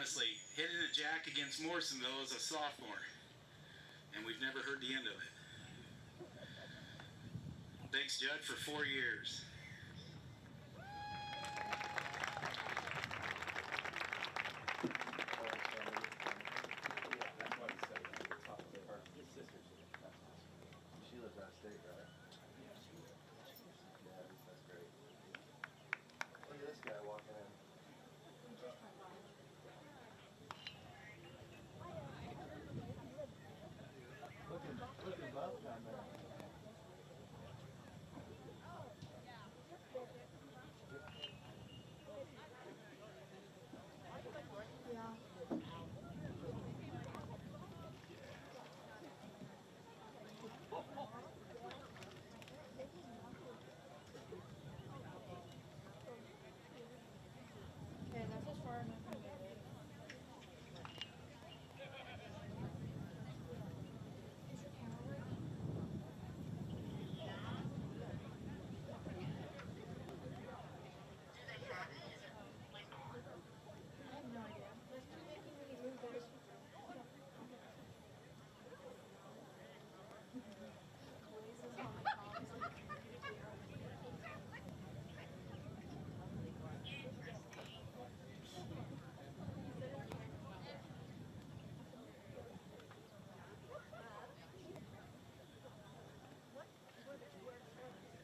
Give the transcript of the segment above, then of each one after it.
honestly, hitting a jack against Morrisonville as a sophomore, and we've never heard the end of it. Thanks, Judd, for 4 years. She lives out of state, right? Yeah, that's great. Look at this guy walking in. Look at Buff down there. Yeah. Okay, that's as far enough from there. Is your camera working? I have no idea. Let's keep making me move those. Blazes on the comms.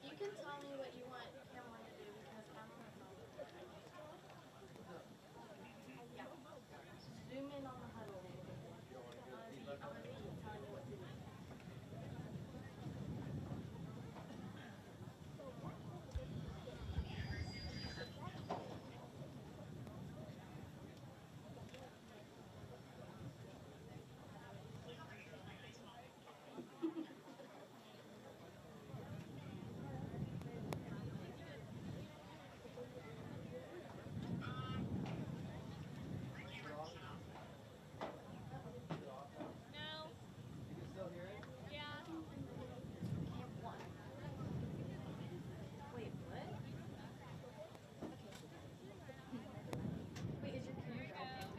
You can tell me what you want Cameron to do because I'm on the phone. Yeah. Zoom in on the huddle. I'm gonna be telling you what to do. Wait, what? Okay. Wait, is your camera off?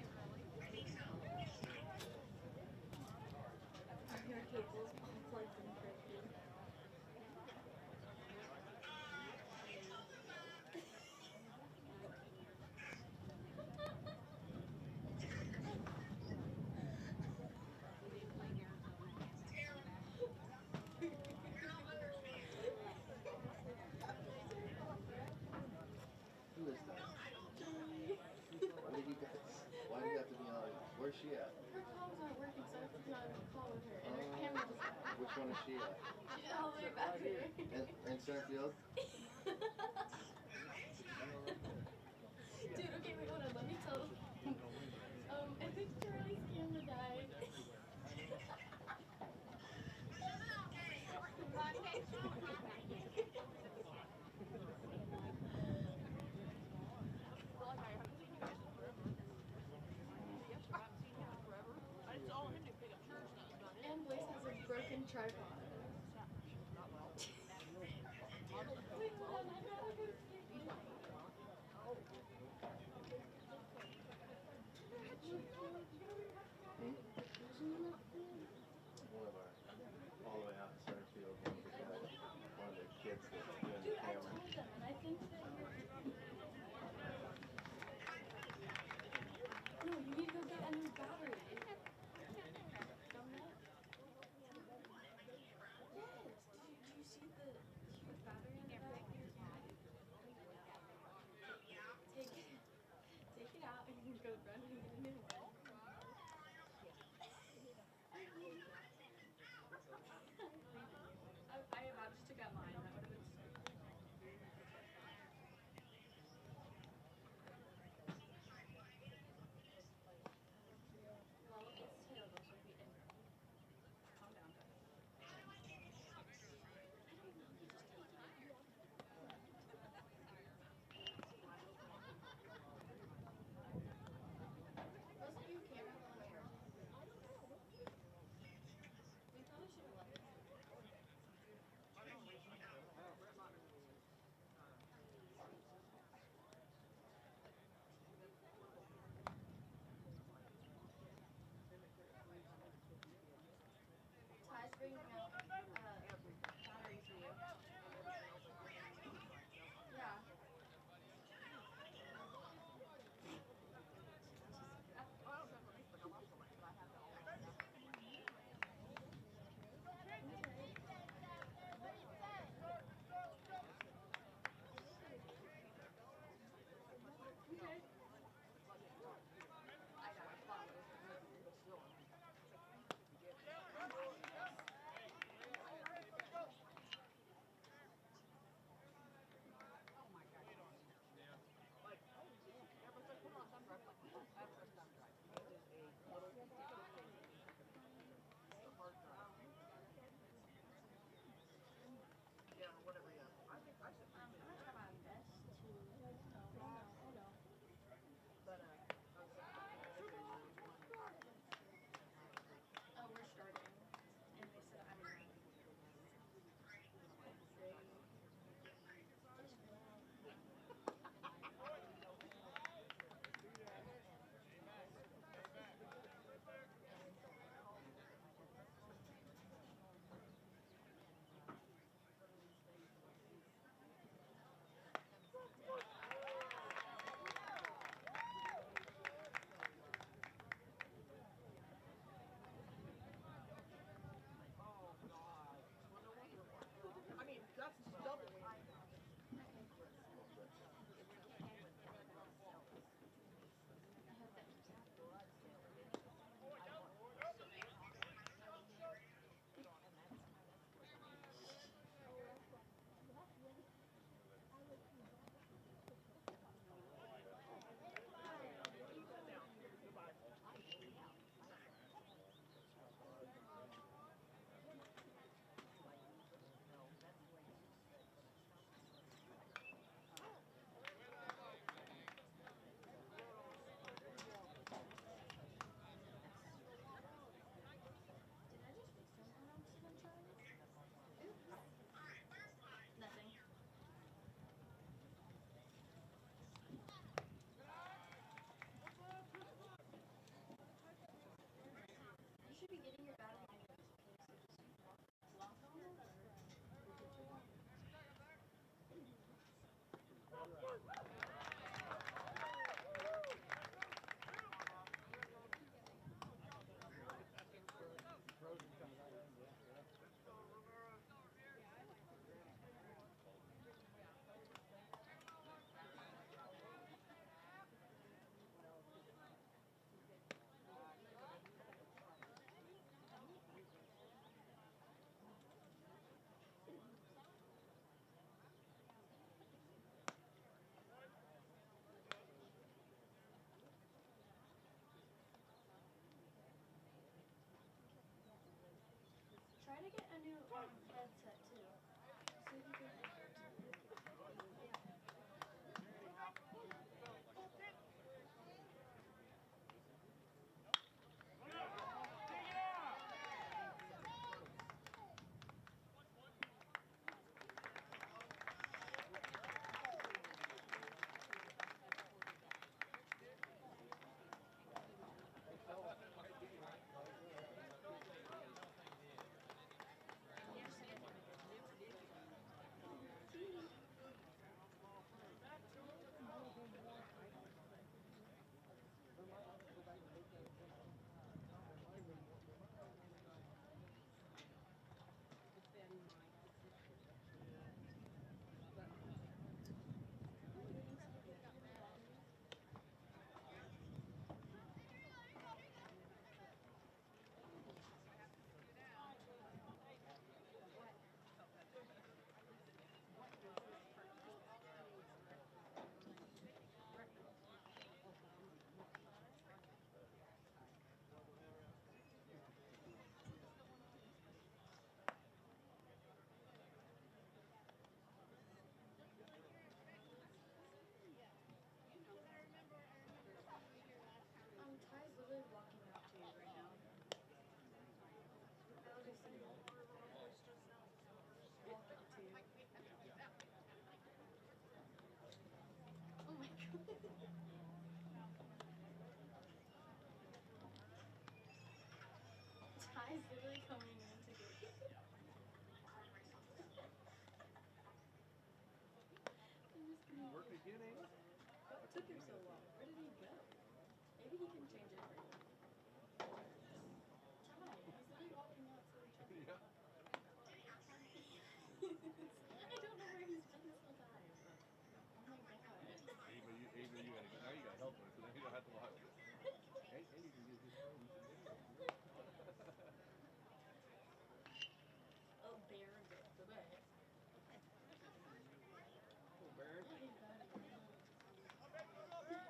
Are your cables all plugged in correctly? Who is that? Why do you have to be on? Where's she at? Her comms aren't working, so I have to be on a call with her. And her camera just died. Which one is she at? She's all the way back here. In Centerfield? Dude, okay, wait, hold on. Let me tell. I think Charlie's camera died. And Blaze has a broken tripod. Wait, hold on. I gotta go see. All the way out in Centerfield, one of the kids that's doing the Dude, I camera. told them, and I think that no, you need to go get a new battery. Yes. Do you see the huge battery in the back of your car? Take it out and go run and get a new one. I just took out mine. That would have been so cool. Well, it's terrible, so we end. Calm down, guys. I don't know, you just take it out. Wasn't your camera on charge? We probably should have left it. guy's literally coming in to get you. You work again, Amy? What took him so long? Where did he go? Maybe he can change it for you. Try. He's literally walking out to each other. Yeah. I don't know where he's been this whole time. Oh my god. Ava, you gotta now you gotta help her, so now you don't have to watch it. And you can get his phone some videos. Oh, Bear gets the best. Oh, Baron. Yeah, he's got it. Yeah, he's at your camera.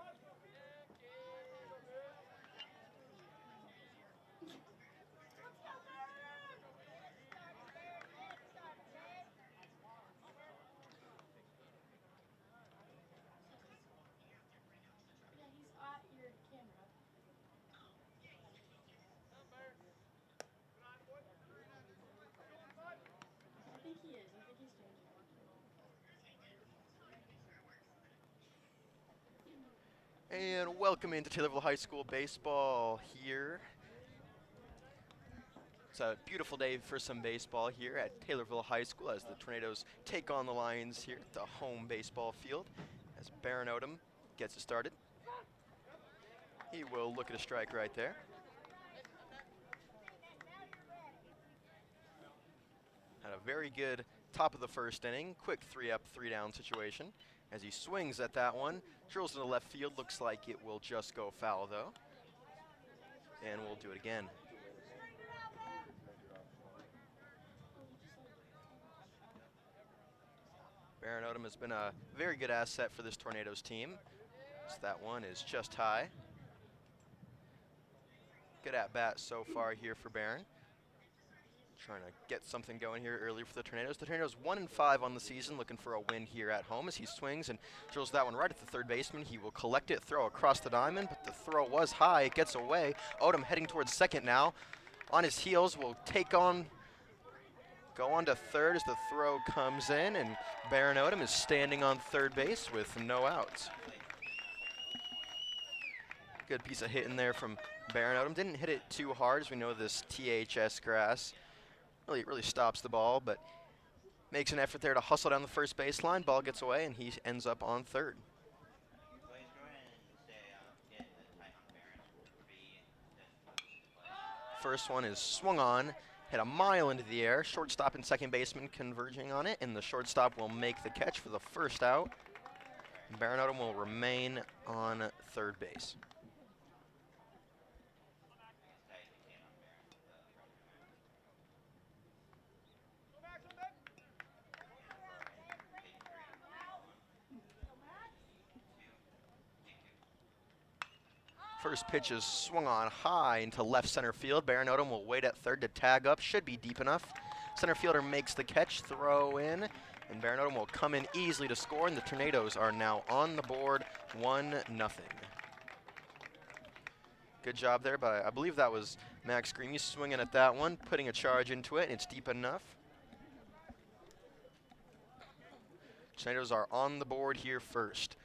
I think he is. I think he's changing. And welcome into Taylorville High School baseball here. It's a beautiful day for some baseball here at Taylorville High School as the Tornadoes take on the Lions here at the home baseball field as Baron Odom gets it started. He will look at a strike right there. Had a very good top of the first inning, quick 3-up, 3-down situation. As he swings at that one, drills to the left field, looks like it will just go foul though. And we'll do it again. Baron Odom has been a very good asset for this Tornadoes team. So that one is just high. Good at bat so far here for Baron. Trying to get something going here early for the Tornadoes. The Tornadoes 1-5 on the season, looking for a win here at home as he swings and drills that one right at the third baseman. He will collect it, throw across the diamond, but the throw was high. It gets away. Odom heading towards second now. On his heels, will go on to third as the throw comes in, and Baron Odom is standing on third base with no outs. Good piece of hitting there from Baron Odom. Didn't hit it too hard, as we know this THS grass really stops the ball, but makes an effort there to hustle down the first baseline. Ball gets away, and he ends up on third. First one is swung on, hit a mile into the air. Shortstop and second baseman converging on it, and the shortstop will make the catch for the first out. Baron Odom will remain on third base. First pitch is swung on high into left center field. Baron Odom will wait at third to tag up. Should be deep enough. Center fielder makes the catch, throw in, and Baron Odom will come in easily to score, and the Tornadoes are now on the board 1-0. Good job there, but I believe that was Max Greamy swinging at that one, putting a charge into it, and it's deep enough. Tornadoes are on the board here first.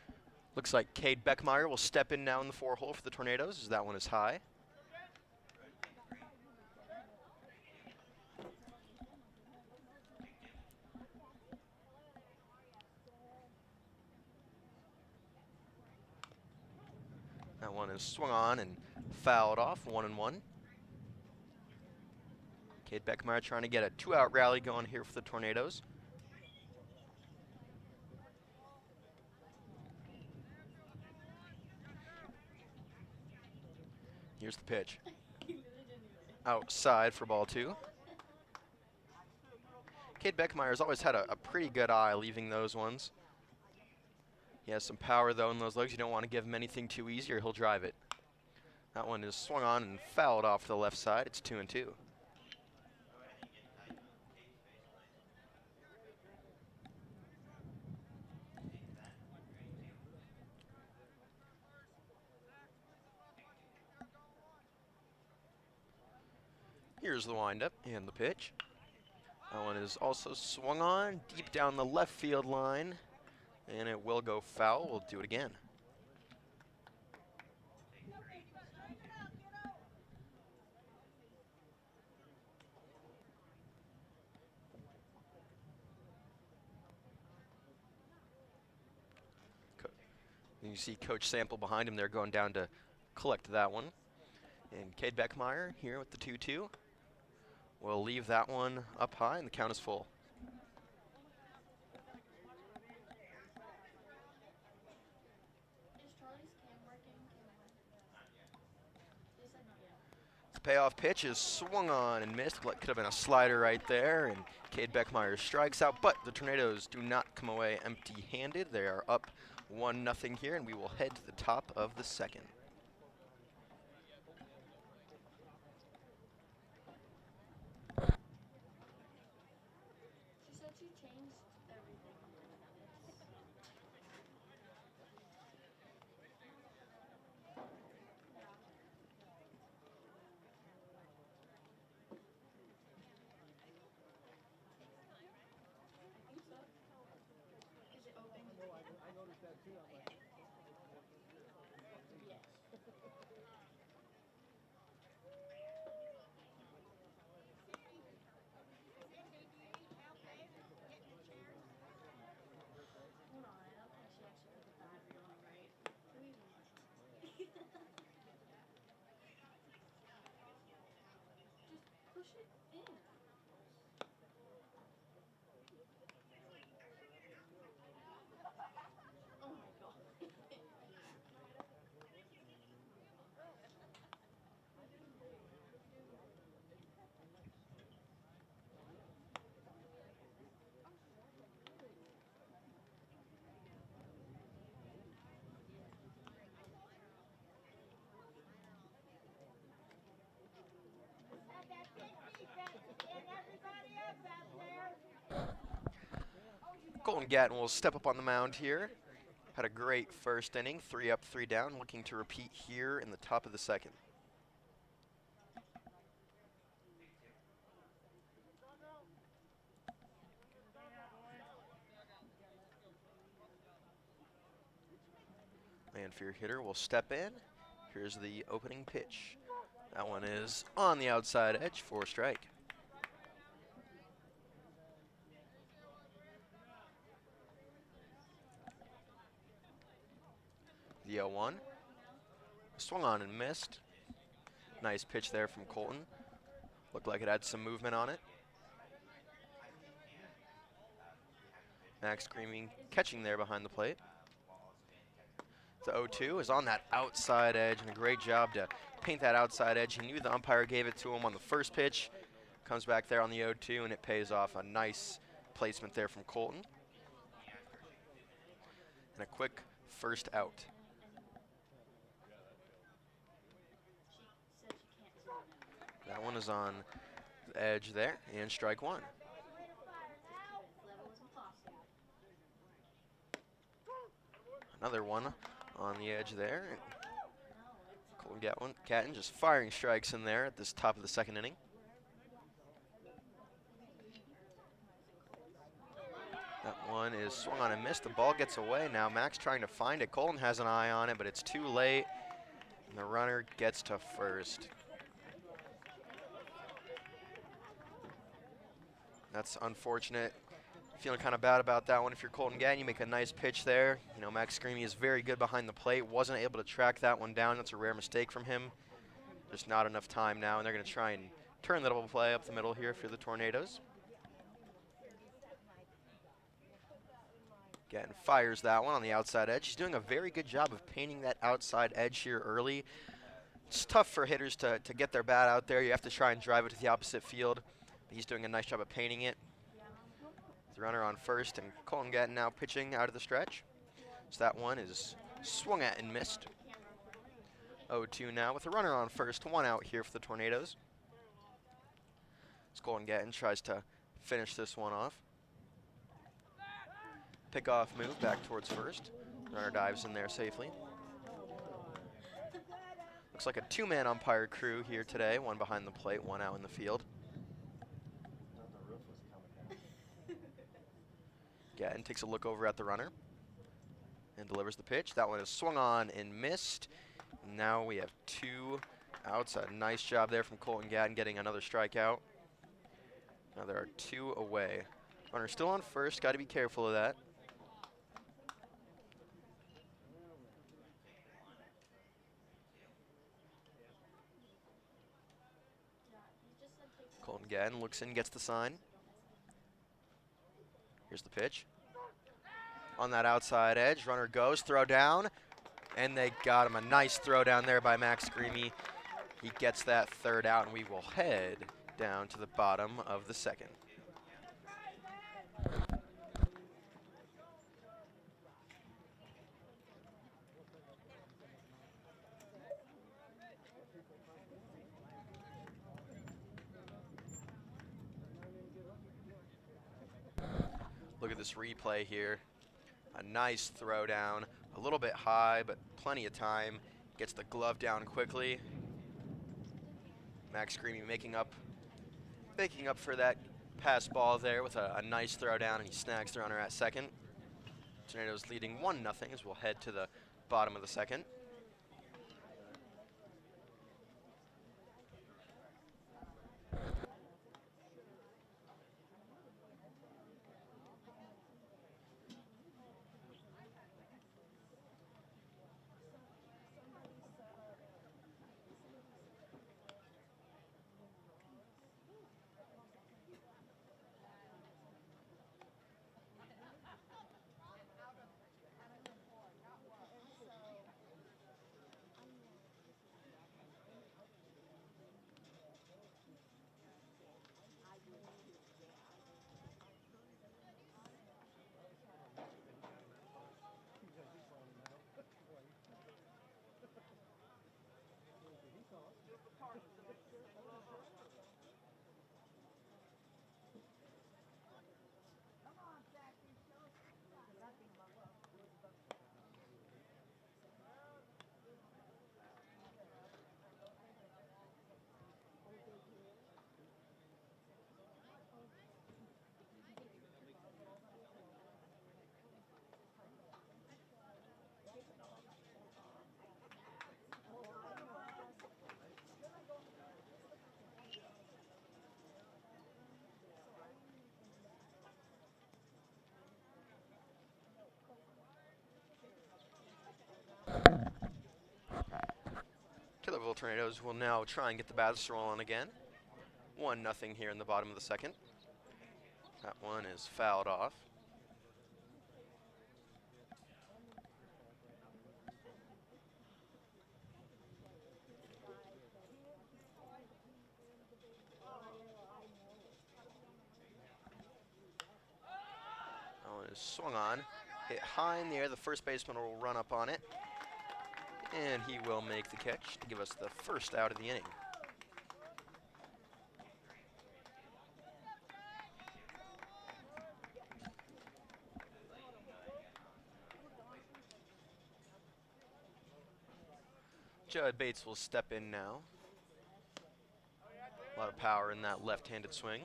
Looks like Cade Beckmeyer will step in now in the 4-hole for the Tornadoes as that one is high. That one is swung on and fouled off, 1-1. Cade Beckmeyer trying to get a 2-out rally going here for the Tornadoes. Here's the pitch. Outside for ball 2. Cade Beckmeyer's always had a pretty good eye leaving those ones. He has some power though in those legs. You don't want to give him anything too easy or he'll drive it. That one is swung on and fouled off to the left side. It's 2-2. Here's the windup and the pitch. That one is also swung on deep down the left field line, and it will go foul. We'll do it again. You see Coach Sample behind him there going down to collect that one. And Cade Beckmeyer here with the 2-2. We'll leave that one up high, and the count is full. Is Charlie's cam working? They said not yet. The payoff pitch is swung on and missed. Could have been a slider right there, and Cade Beckmeyer strikes out, but the Tornadoes do not come away empty-handed. They are up 1-0 here, and we will head to the top of the second. She said she changed everything. I think so. Is it open? I noticed that too. I'm like, Yes. Hold on, I don't think she actually put the battery on right. Who even Just push it in. Oh my god. Colton Gatton will step up on the mound here. Had a great first inning, 3 up, 3 down, looking to repeat here in the top of the second. Lanphier hitter will step in. Here's the opening pitch. That one is on the outside edge for a strike. The 0-1. Swung on and missed. Nice pitch there from Colton. Looked like it had some movement on it. Max screaming, catching there behind the plate. The 0-2 is on that outside edge, and a great job to paint that outside edge. He knew the umpire gave it to him on the first pitch. Comes back there on the 0-2, and it pays off. A nice placement there from Colton. And a quick first out. That one is on the edge there, and strike one. Another one on the edge there. Colton Gatton just firing strikes in there at this top of the second inning. That one is swung on and missed. The ball gets away. Now Max trying to find it. Colton has an eye on it, but it's too late. And the runner gets to first. That's unfortunate. Feeling kind of bad about that one. If you're Colton Gatton, you make a nice pitch there. You know, Max Screamy is very good behind the plate. Wasn't able to track that one down. That's a rare mistake from him. Just not enough time now, and they're going to try and turn the double play up the middle here for the Tornadoes. Gatton fires that one on the outside edge. He's doing a very good job of painting that outside edge here early. It's tough for hitters to get their bat out there. You have to try and drive it to the opposite field. But he's doing a nice job of painting it. The runner on first, and Colton Gatton now pitching out of the stretch. So that one is swung at and missed. 0-2 now with the runner on first. 1 out here for the Tornadoes. As Colton Gatton tries to finish this one off. Pickoff move back towards first. Runner dives in there safely. Looks like a 2-man umpire crew here today. 1 behind the plate, 1 out in the field. Gatton takes a look over at the runner and delivers the pitch. That one is swung on and missed. Now we have 2 outside. Nice job there from Colton Gatton getting another strikeout. Now there are 2 away. Runner still on first. Got to be careful of that. Colton again looks in, gets the sign. Here's the pitch. On that outside edge, runner goes, throw down, and they got him. A nice throw down there by Max Greamy. He gets that third out, and we will head down to the bottom of the second. Look at this replay here. A nice throw down, a little bit high, but plenty of time. Gets the glove down quickly. Max Greamy making up for that pass ball there with a nice throw down, and he snags the runner at second. Tornadoes leading 1-0 as we'll head to the bottom of the second. Taylorville Tornadoes will now try and get the bats rolling again. 1-0 here in the bottom of the second. That one is fouled off. That one is swung on, hit high in the air. The first baseman will run up on it, and he will make the catch to give us the first out of the inning. Judd Bates will step in now. A lot of power in that left-handed swing.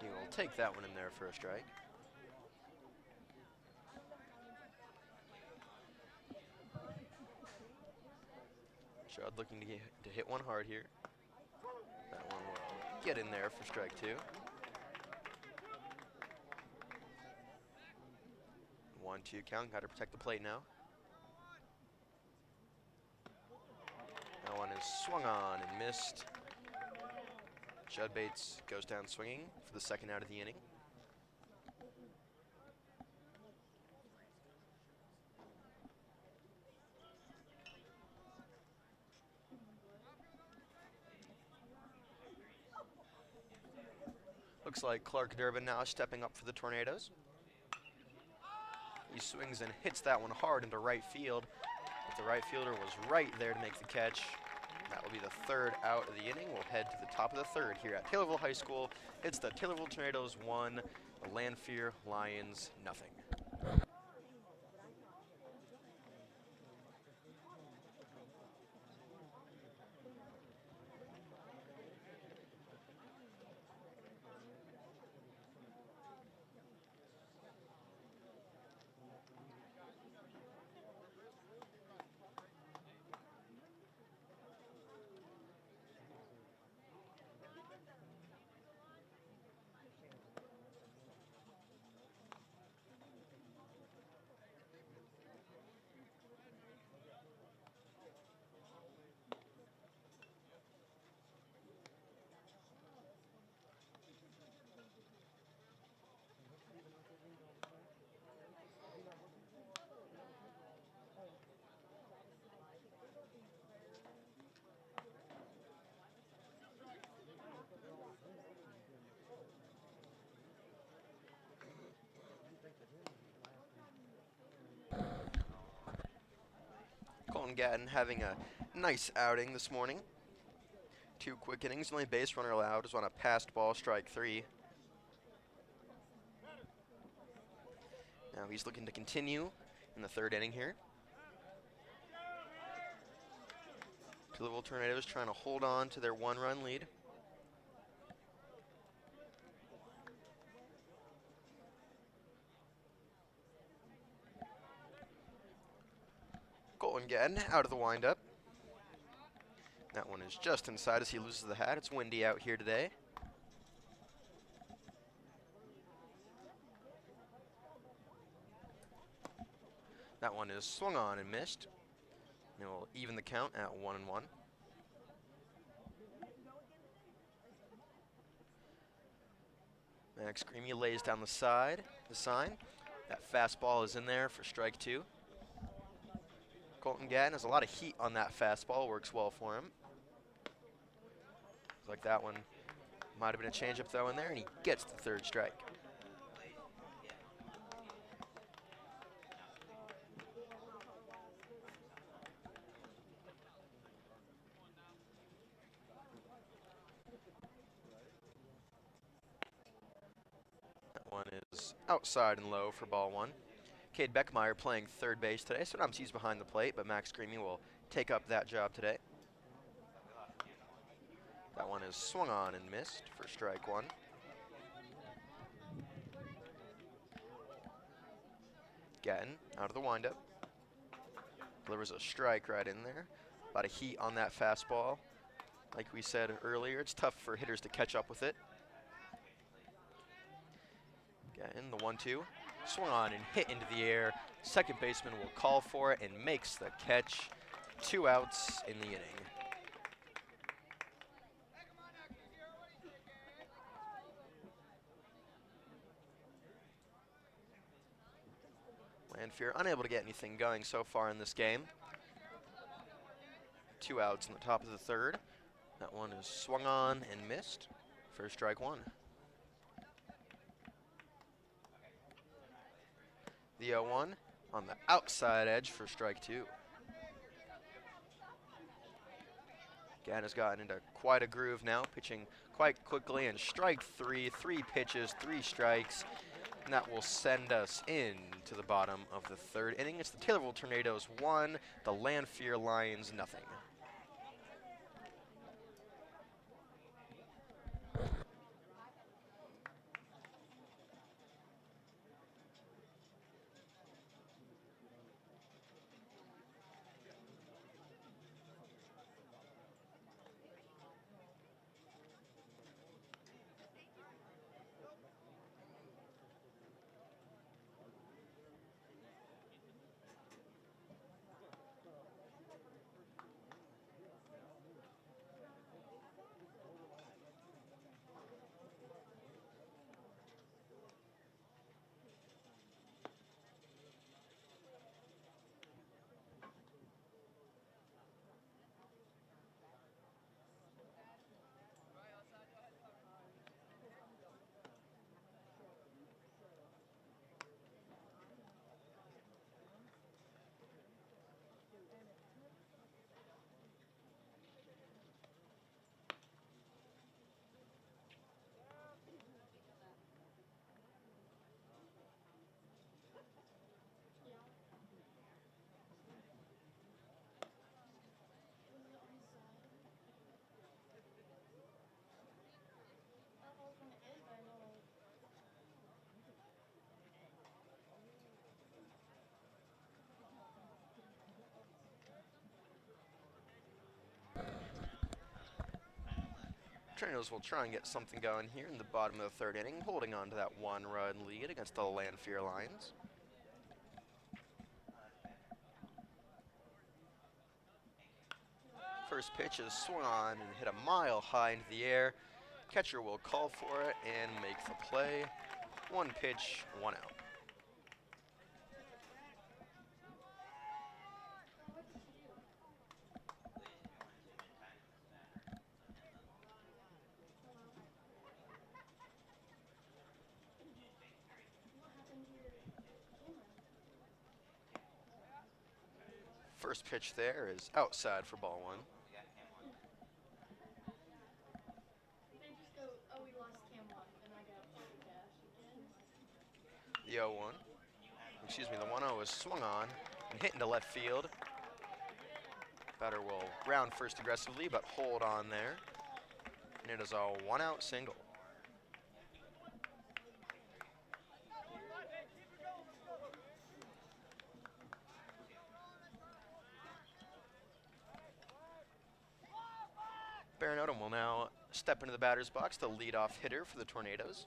He will take that one in there for a strike. Judd looking to hit one hard here. That one will get in there for strike two. 1-2 count, got to protect the plate now. That one is swung on and missed. Judd Bates goes down swinging for the second out of the inning. Looks like Clark Durbin now stepping up for the Tornadoes. He swings and hits that one hard into right field, but the right fielder was right there to make the catch. That will be the third out of the inning. We'll head to the top of the third here at Taylorville High School. It's the Taylorville Tornadoes 1, the Lanphier Lions nothing. Colton Gatton having a nice outing this morning. 2 quick innings, the only base runner allowed is on a passed ball, strike 3. Now he's looking to continue in the 3rd inning here. Louisville Tornadoes trying to hold on to their 1-run lead. Colton Gatton out of the windup. That one is just inside as he loses the hat. It's windy out here today. That one is swung on and missed. And we'll even the count at 1-1. Max Creamy lays down the sign. That fastball is in there for strike 2. Colton Gatton has a lot of heat on that fastball, works well for him. Looks like that one might have been a changeup throw in there, and he gets the 3rd strike. That one is outside and low for ball 1. Cade Beckmeyer playing 3rd base today. Sometimes he's behind the plate, but Max Creamy will take up that job today. That one is swung on and missed for strike 1. Gatton out of the windup. Delivers a strike right in there. A lot of heat on that fastball. Like we said earlier, it's tough for hitters to catch up with it. Gatton, the 1-2. Swung on and hit into the air. Second baseman will call for it and makes the catch. 2 outs in the inning. Lanphier unable to get anything going so far in this game. 2 outs in the top of the 3rd. That one is swung on and missed for strike 1. The 0-1 on the outside edge for strike 2. Gatton has gotten into quite a groove now, pitching quite quickly, and strike 3, 3 pitches, 3 strikes, and that will send us into the bottom of the 3rd inning. It's the Taylorville Tornadoes 1, the Lanphier Lions nothing. Tornadoes will try and get something going here in the bottom of the 3rd inning, holding on to that 1-run lead against the Lanphier Lions. First pitch is swung on and hit a mile high into the air. Catcher will call for it and make the play. 1 pitch, 1 out. First pitch there is outside for ball one. They just go, oh, we lost Cam Watt, and I got cash again. The 0-1. Excuse me, the 1-0 is swung on and hit into left field. Batter will ground first aggressively, but hold on there. And it is a 1-out single. Baron Odom will now step into the batter's box, the leadoff hitter for the Tornadoes.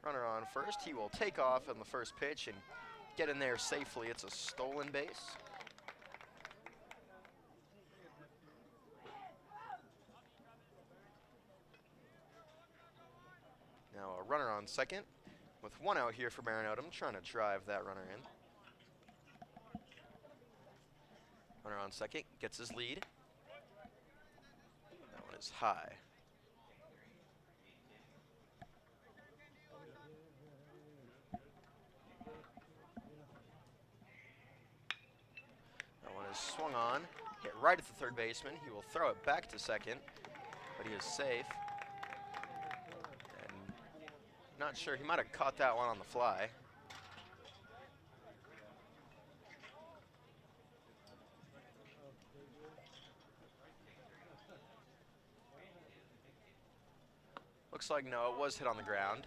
Runner on first, he will take off on the first pitch and get in there safely. It's a stolen base. Now a runner on second, with 1 out here for Baron Odom, trying to drive that runner in. Runner on second, gets his lead. That one is high. That one is swung on, hit right at the third baseman. He will throw it back to second, but he is safe. And not sure, he might have caught that one on the fly. Looks like no, it was hit on the ground.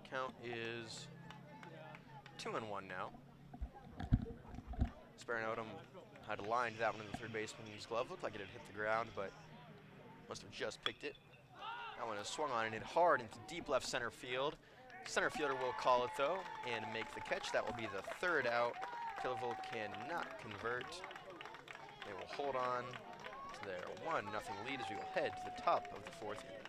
Count is 2-1 now. Baron Odom had lined that one in the third baseman's glove. Looked like it had hit the ground, but must have just picked it. That one is swung on and hit hard into deep left center field. Center fielder will call it though and make the catch. That will be the 3rd out. Killerville cannot convert. They will hold on to their 1-0 lead as we will head to the top of the 4th inning.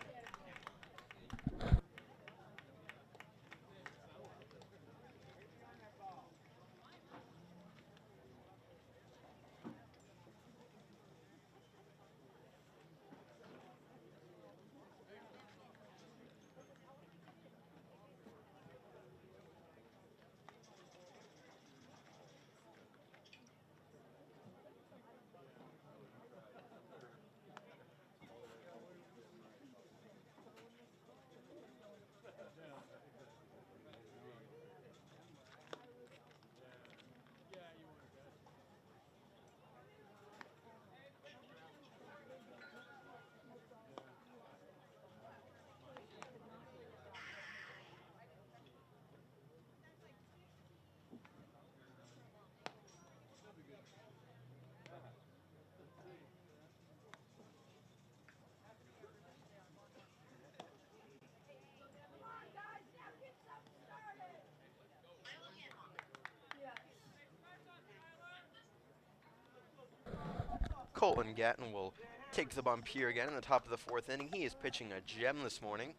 Colton Gatton will take the bump here again in the top of the 4th inning. He is pitching a gem this morning.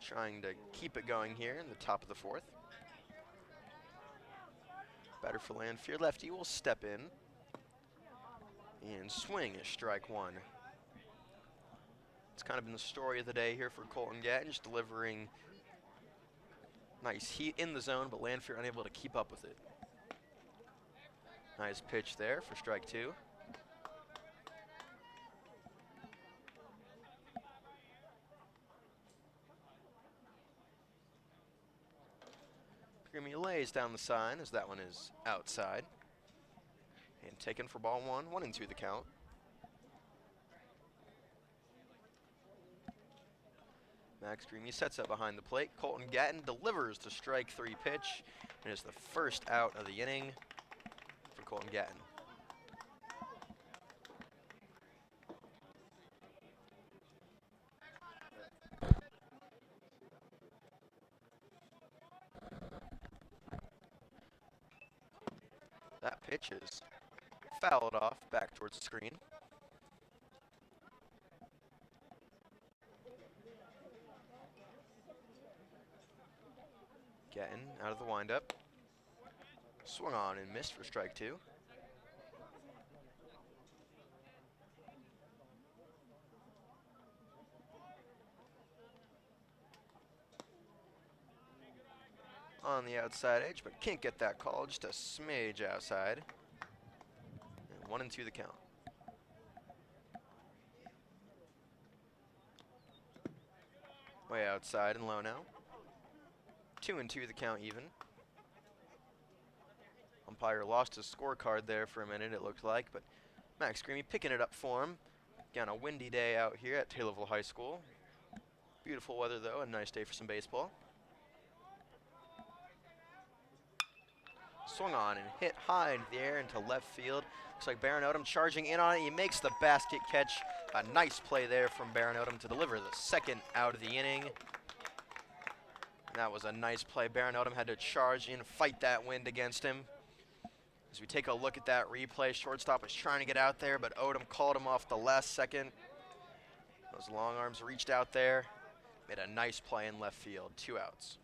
Trying to keep it going here in the top of the 4th. Batter for Lanphier, lefty will step in and swing a strike 1. It's kind of been the story of the day here for Colton Gatton, just delivering nice heat in the zone, but Lanphier unable to keep up with it. Nice pitch there for strike 2. Grimmy lays down the sign as that one is outside. And taken for ball 1, 1-2 the count. Max Grimmy sets up behind the plate. Colton Gatton delivers the strike 3 pitch. And is the 1st out of the inning for Colton Gatton. Pitch is fouled off back towards the screen. Getting out of the windup. Swung on and missed for strike 2. On the outside edge, but can't get that call. Just a smidge outside. And 1-2 the count. Way outside and low now. 2-2 the count even. Umpire lost his scorecard there for a minute, it looked like, but Max Greamy picking it up for him. Again, a windy day out here at Taylorville High School. Beautiful weather though, a nice day for some baseball. Swung on and hit high into the air into left field. Looks like Baron Odom charging in on it. He makes the basket catch. A nice play there from Baron Odom to deliver the second out of the inning. That was a nice play. Baron Odom had to charge in, fight that wind against him. As we take a look at that replay, shortstop was trying to get out there, but Odom called him off the last second. Those long arms reached out there. Made a nice play in left field. 2 outs.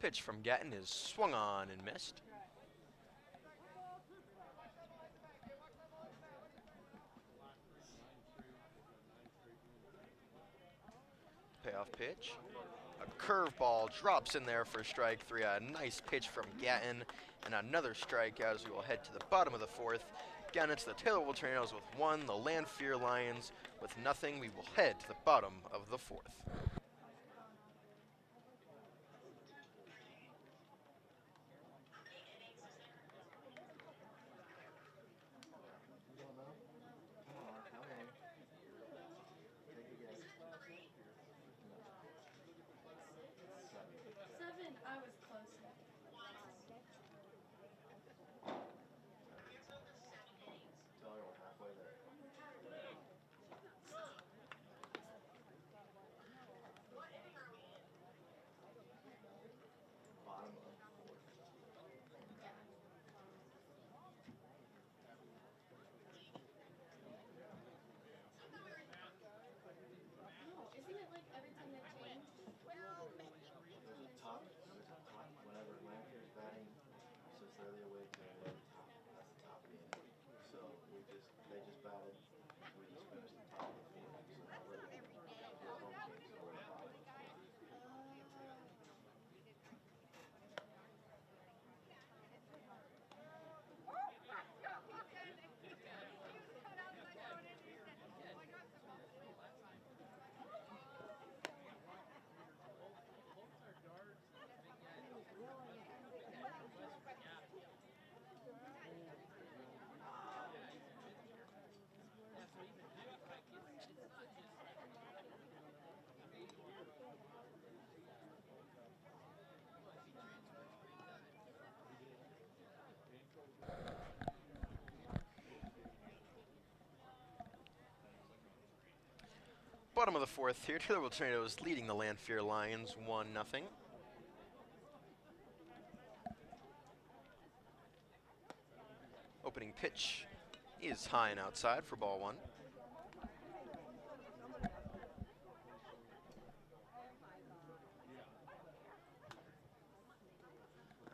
Pitch from Gatton is swung on and missed. Payoff pitch. A curveball drops in there for strike 3. A nice pitch from Gatton and another strike as we will head to the bottom of the 4th. Again, it's the Taylorville Tornadoes with 1, the Lanphier Lions with nothing. We will head to the bottom of the 4th. Bottom of the 4th here, Taylorville Tornadoes leading the Lanphier Lions 1-0. Opening pitch is high and outside for ball 1.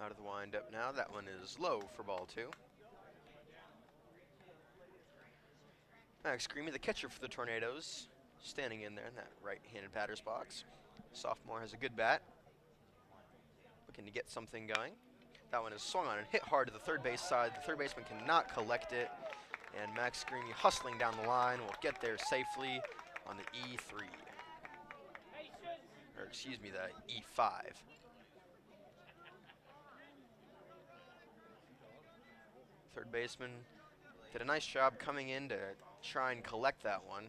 Out of the windup now, that one is low for ball 2. Max Greamy, the catcher for the Tornadoes, standing in there in that right-handed batter's box. Sophomore has a good bat. Looking to get something going. That one is swung on and hit hard to the third base side. The third baseman cannot collect it. And Max Greamy hustling down the line will get there safely on the E3. Or excuse me, the E5. Third baseman did a nice job coming in to try and collect that one,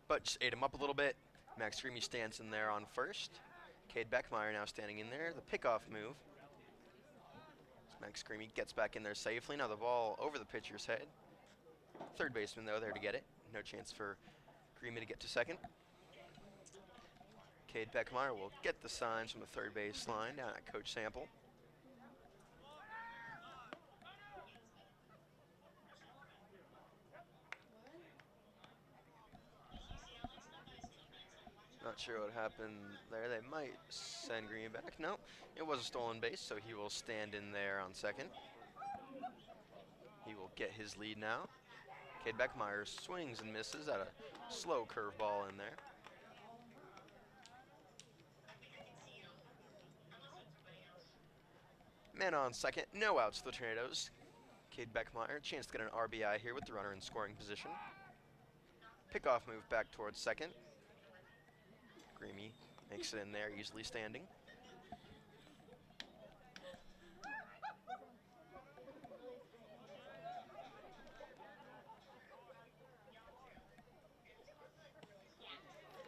but just ate him up a little bit. Max Greamy stands in there on first. Cade Beckmeyer now standing in there. The pickoff move. Max Greamy gets back in there safely. Now the ball over the pitcher's head. Third baseman, though, there to get it. No chance for Greamy to get to second. Cade Beckmeyer will get the signs from the third base line down at Coach Sample. Not sure what happened there. They might send Greamy back. No, it was a stolen base, so he will stand in there on second. He will get his lead now. Cade Beckmeyer swings and misses at a slow curveball in there. Man on second, no outs for the Tornadoes. Cade Beckmeyer, chance to get an RBI here with the runner in scoring position. Pickoff move back towards second. Greamy makes it in there, easily standing.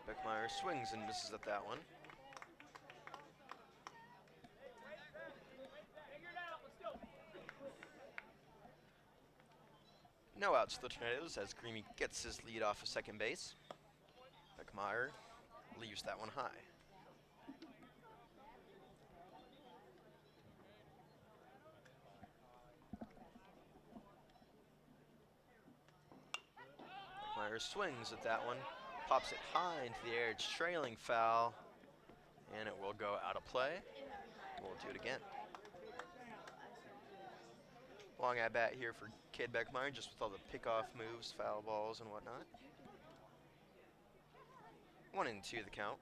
Beckmeyer swings and misses at that one. No outs for the Tornadoes as Greamy gets his lead off of second base. Beckmeyer leaves that one high. Beckmeyer swings at that one, pops it high into the air. It's trailing foul, and it will go out of play. We'll do it again. Long at bat here for Cade Beckmeyer, just with all the pickoff moves, foul balls, and whatnot. 1-2 the count.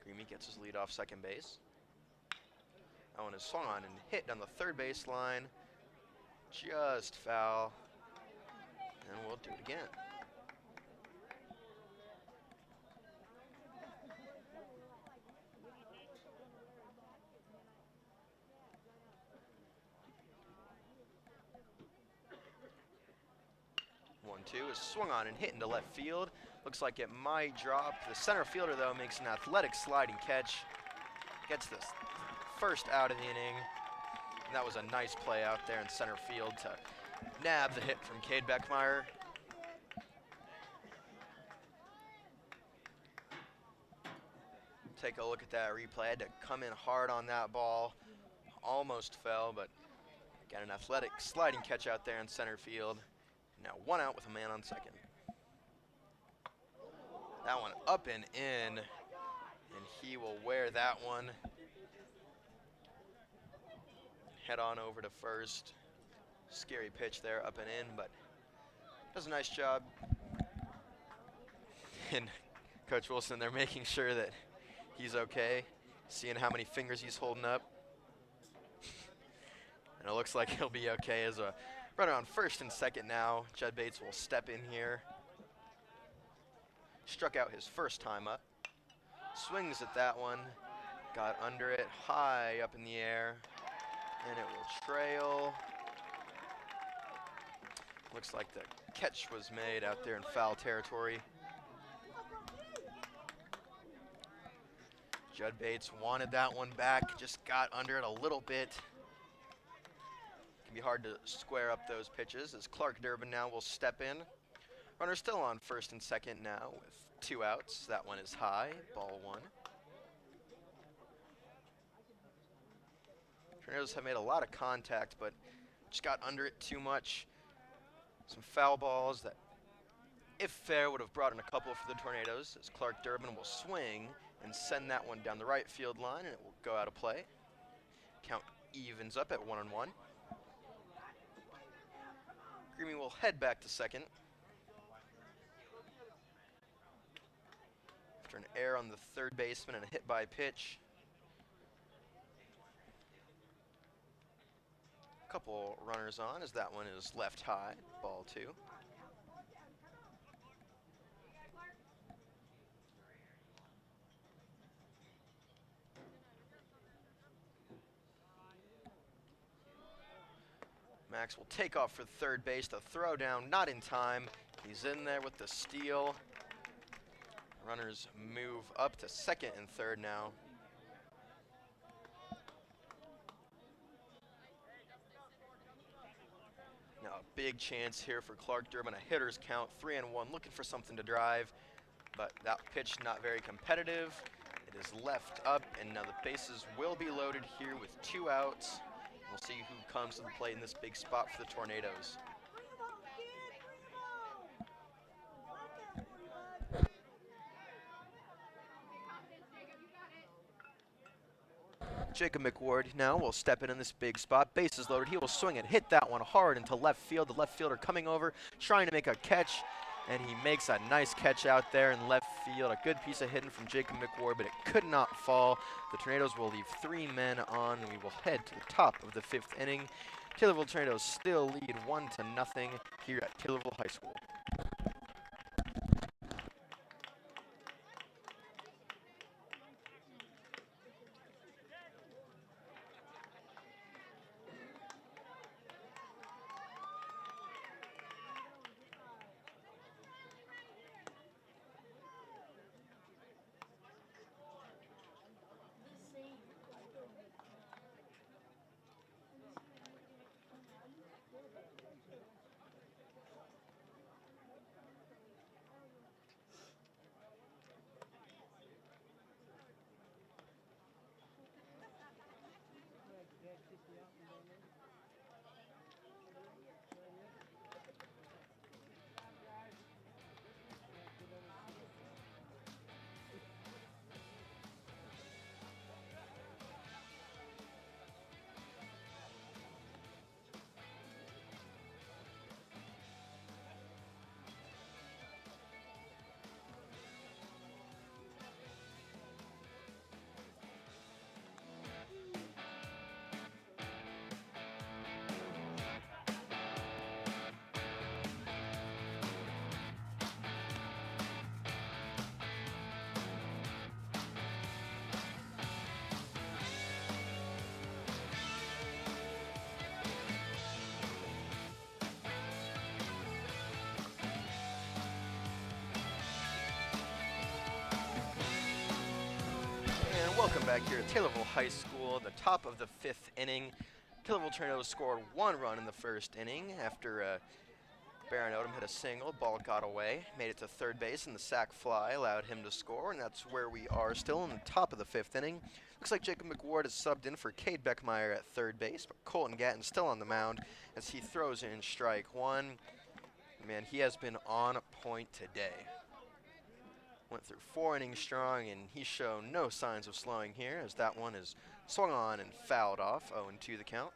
Greamy gets his lead off second base. That one is swung on and hit down the third base line. Just foul. And we'll do it again. One-two is swung on and hit into left field. Looks like it might drop. The center fielder, though, makes an athletic sliding catch. Gets this first out of the inning. And that was a nice play out there in center field to nab the hit from Cade Beckmeyer. Take a look at that replay. Had to come in hard on that ball. Almost fell, but got an athletic sliding catch out there in center field. Now one out with a man on second. That one up and in, and he will wear that one. Head on over to first. Scary pitch there, up and in, but does a nice job. And Coach Wilson, they're making sure that he's okay, seeing how many fingers he's holding up. And it looks like he'll be okay as a runner on first and second now. Judd Bates will step in here. Struck out his first time up. Swings at that one. Got under it, high up in the air. And it will trail. Looks like the catch was made out there in foul territory. Judd Bates wanted that one back, just got under it a little bit. Can be hard to square up those pitches as Clark Durbin now will step in. Runner still on first and second now with 2 outs. That one is high, ball 1. Tornadoes have made a lot of contact, but just got under it too much. Some foul balls that, if fair, would have brought in a couple for the Tornadoes, as Clark Durbin will swing and send that one down the right field line, and it will go out of play. Count evens up at 1-1. Greamy will head back to second. After an error on the third baseman and a hit by pitch. Couple runners on as that one is left high, ball 2. Max will take off for third base. The throw down, not in time. He's in there with the steal. Runners move up to second and third now. Now a big chance here for Clark Durbin, a hitter's count, 3-1, looking for something to drive, but that pitch not very competitive. It is left up, and now the bases will be loaded here with 2 outs. We'll see who comes to the plate in this big spot for the Tornadoes. Jacob McWard now will step in this big spot. Bases loaded. He will swing and hit that one hard into left field. The left fielder coming over, trying to make a catch, and he makes a nice catch out there in left field. A good piece of hitting from Jacob McWard, but it could not fall. The Tornadoes will leave 3 men on, and we will head to the top of the 5th inning. Taylorville Tornadoes still lead 1-0 here at Taylorville High School. Welcome back here at Taylorville High School, the top of the 5th inning. Taylorville Tornadoes scored 1 run in the first inning after Baron Odom hit a single, ball got away, made it to third base, and the sac fly allowed him to score, and that's where we are still in the top of the 5th inning. Looks like Jacob McWard is subbed in for Cade Beckmeyer at third base, but Colton Gatton still on the mound as he throws in strike 1. Man, he has been on point today. Went through 4 innings strong, and he's shown no signs of slowing here as that one is swung on and fouled off. 0-2 the count.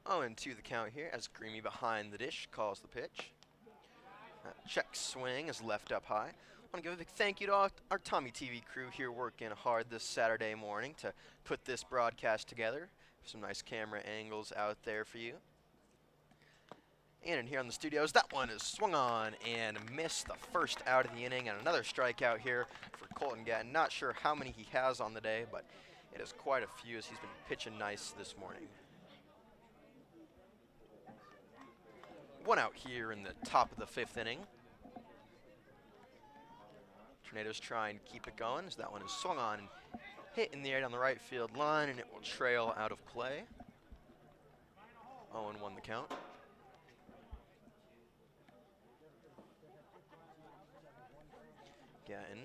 Oh, and 2 the count here as Greamy behind the dish calls the pitch. Check swing is left up high. I want to give a big thank you to our Tommy TV crew here working hard this Saturday morning to put this broadcast together. Some nice camera angles out there for you. And in here on the studios, that one is swung on and missed, the first out of the inning, and another strikeout here for Colton Gatton. Not sure how many he has on the day, but it is quite a few as he's been pitching nice this morning. 1 out here in the top of the 5th inning. Tornadoes try and keep it going as that one is swung on and hit in the air down the right field line, and it will trail out of play. 0-1 the count. Gatton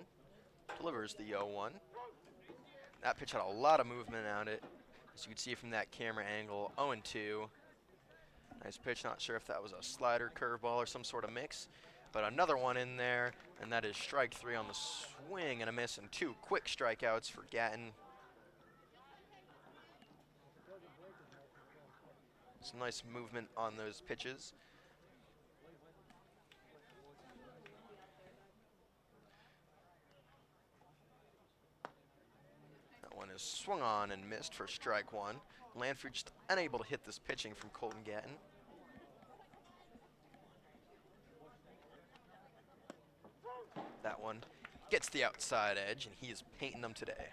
delivers the 0-1. That pitch had a lot of movement on it, as you can see from that camera angle. 0-2. Nice pitch, not sure if that was a slider, curveball, or some sort of mix. But another one in there, and that is strike 3 on the swing and a miss, and 2 quick strikeouts for Gatton. Some nice movement on those pitches. That one is swung on and missed for strike 1. Lanphier just unable to hit this pitching from Colton Gatton. That one gets the outside edge, and he is painting them today.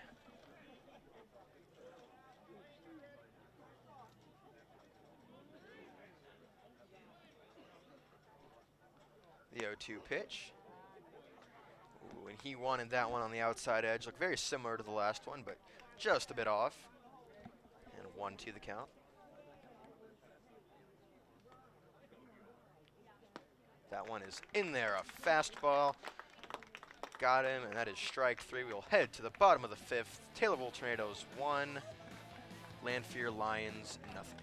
The 0-2 pitch. Ooh, and he wanted that one on the outside edge. Looked very similar to the last one, but just a bit off. And 1-2 the count. That one is in there, a fastball. Got him, and that is strike 3. We'll head to the bottom of the 5th. Taylorville Tornadoes 1, Lanphier Lions nothing.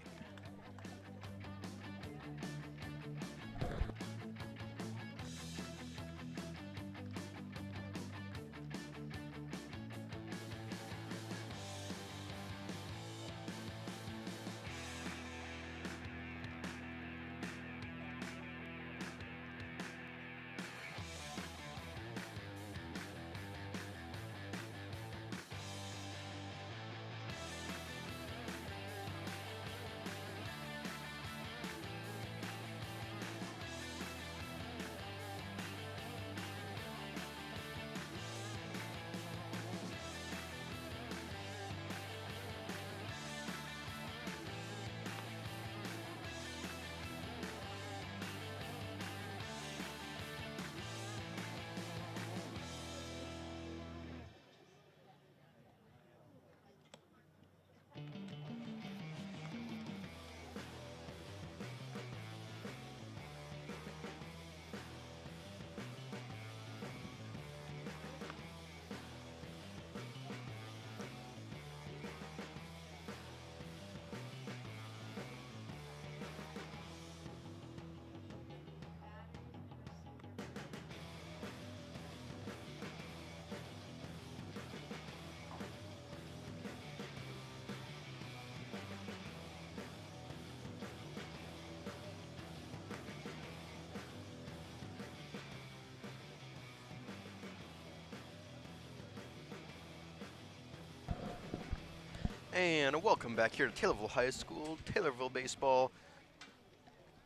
And welcome back here to Taylorville High School. Taylorville baseball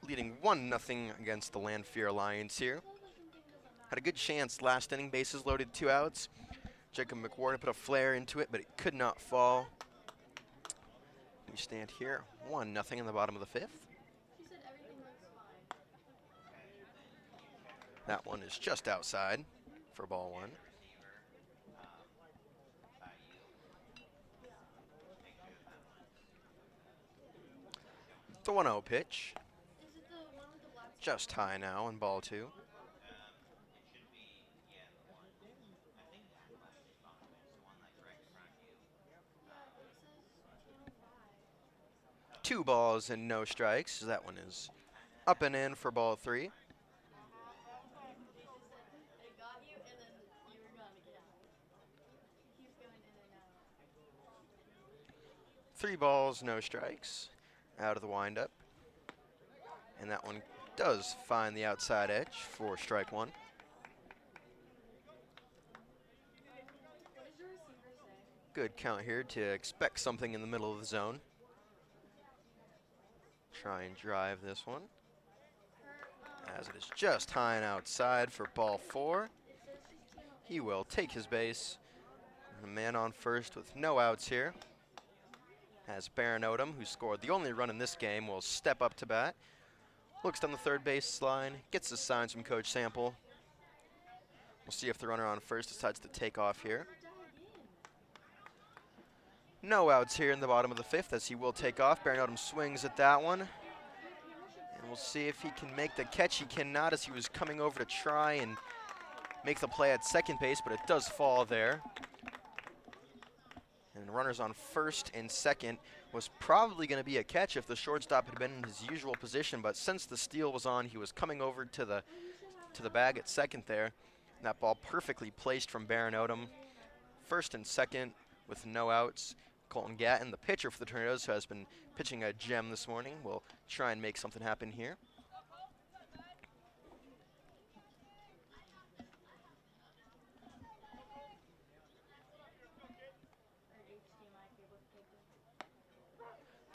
leading 1-0 against the Lanphier Lions here. Had a good chance last inning, bases loaded, 2 outs. Jacob McWarden put a flare into it, but it could not fall. We stand here, 1-0 in the bottom of the 5th. That one is just outside for ball 1. The 1-0 pitch. Just high now in ball 2. Two balls and no strikes. That one is up and in for ball 3. Three balls, no strikes. Out of the windup. And that one does find the outside edge for strike 1. Good count here to expect something in the middle of the zone. Try and drive this one. As it is just high and outside for ball 4. He will take his base. And a man on first with no outs here. As Baron Odom, who scored the only run in this game, will step up to bat. Looks down the third base line, gets the signs from Coach Sample. We'll see if the runner on first decides to take off here. No outs here in the bottom of the 5th as he will take off. Baron Odom swings at that one. And we'll see if he can make the catch. He cannot, as he was coming over to try and make the play at second base, but it does fall there. And runners on first and second was probably going to be a catch if the shortstop had been in his usual position, but since the steal was on, he was coming over to the bag at second there. And that ball perfectly placed from Baron Odom. First and second with no outs. Colton Gatton, the pitcher for the Tornadoes, who has been pitching a gem this morning, will try and make something happen here.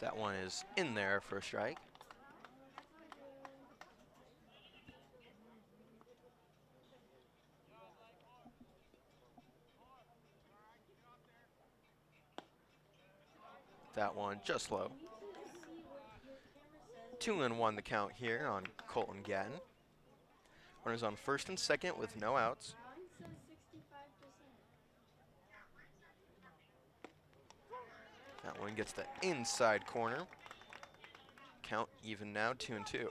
That one is in there for a strike. that one just low. 2-1 the count here on Colton Gatton. Runners on first and second with no outs. That one gets the inside corner. Count even now, 2-2.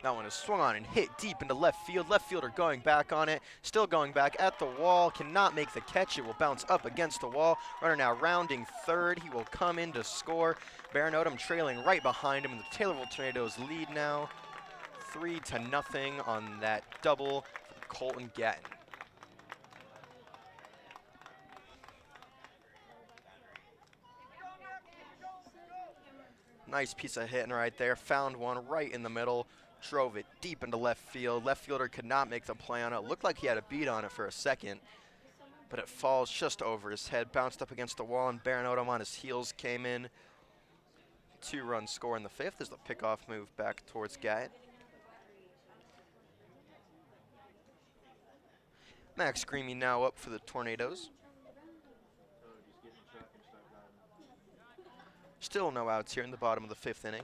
That one is swung on and hit deep into left field. Left fielder going back on it, still going back at the wall, cannot make the catch. It will bounce up against the wall. Runner now rounding third. He will come in to score. Baron Odom trailing right behind him. The Taylorville Tornadoes lead now 3-0 on that double for Colton Gatton. Nice piece of hitting right there. Found one right in the middle. Drove it deep into left field. Left fielder could not make the play on it. Looked like he had a beat on it for a second, but it falls just over his head. Bounced up against the wall, and Baron Odom on his heels came in. 2-run score in the fifth as the pickoff move back towards Gatton. Max Greamy now up for the Tornadoes. Still no outs here in the bottom of the fifth inning.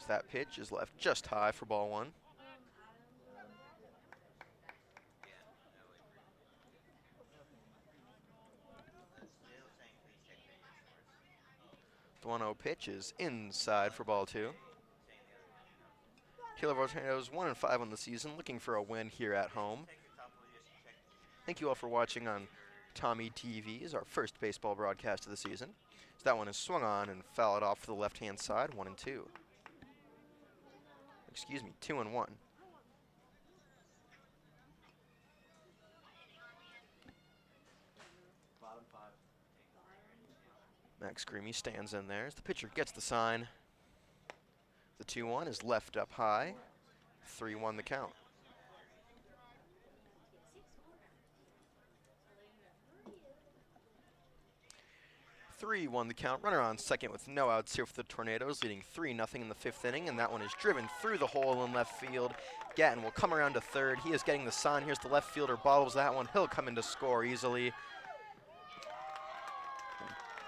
So that pitch is left just high for ball one. The 1-0 pitch is inside for ball two. Taylorville Tornadoes 1-5 on the season, looking for a win here at home. Thank you all for watching on Tommy TV's our first baseball broadcast of the season. So that one is swung on and fouled off to the left-hand side, 1-2. Excuse me, 2-1. Max Greamy stands in there as the pitcher gets the sign. The 2-1 is left up high. 3-1 the count. 3-1 the count. Runner on second with no outs here for the Tornadoes, leading 3-0 in the fifth inning, and that one is driven through the hole in left field. Gatton will come around to third. He is getting the sign. Here's the left fielder, bobbles that one. He'll come in to score easily.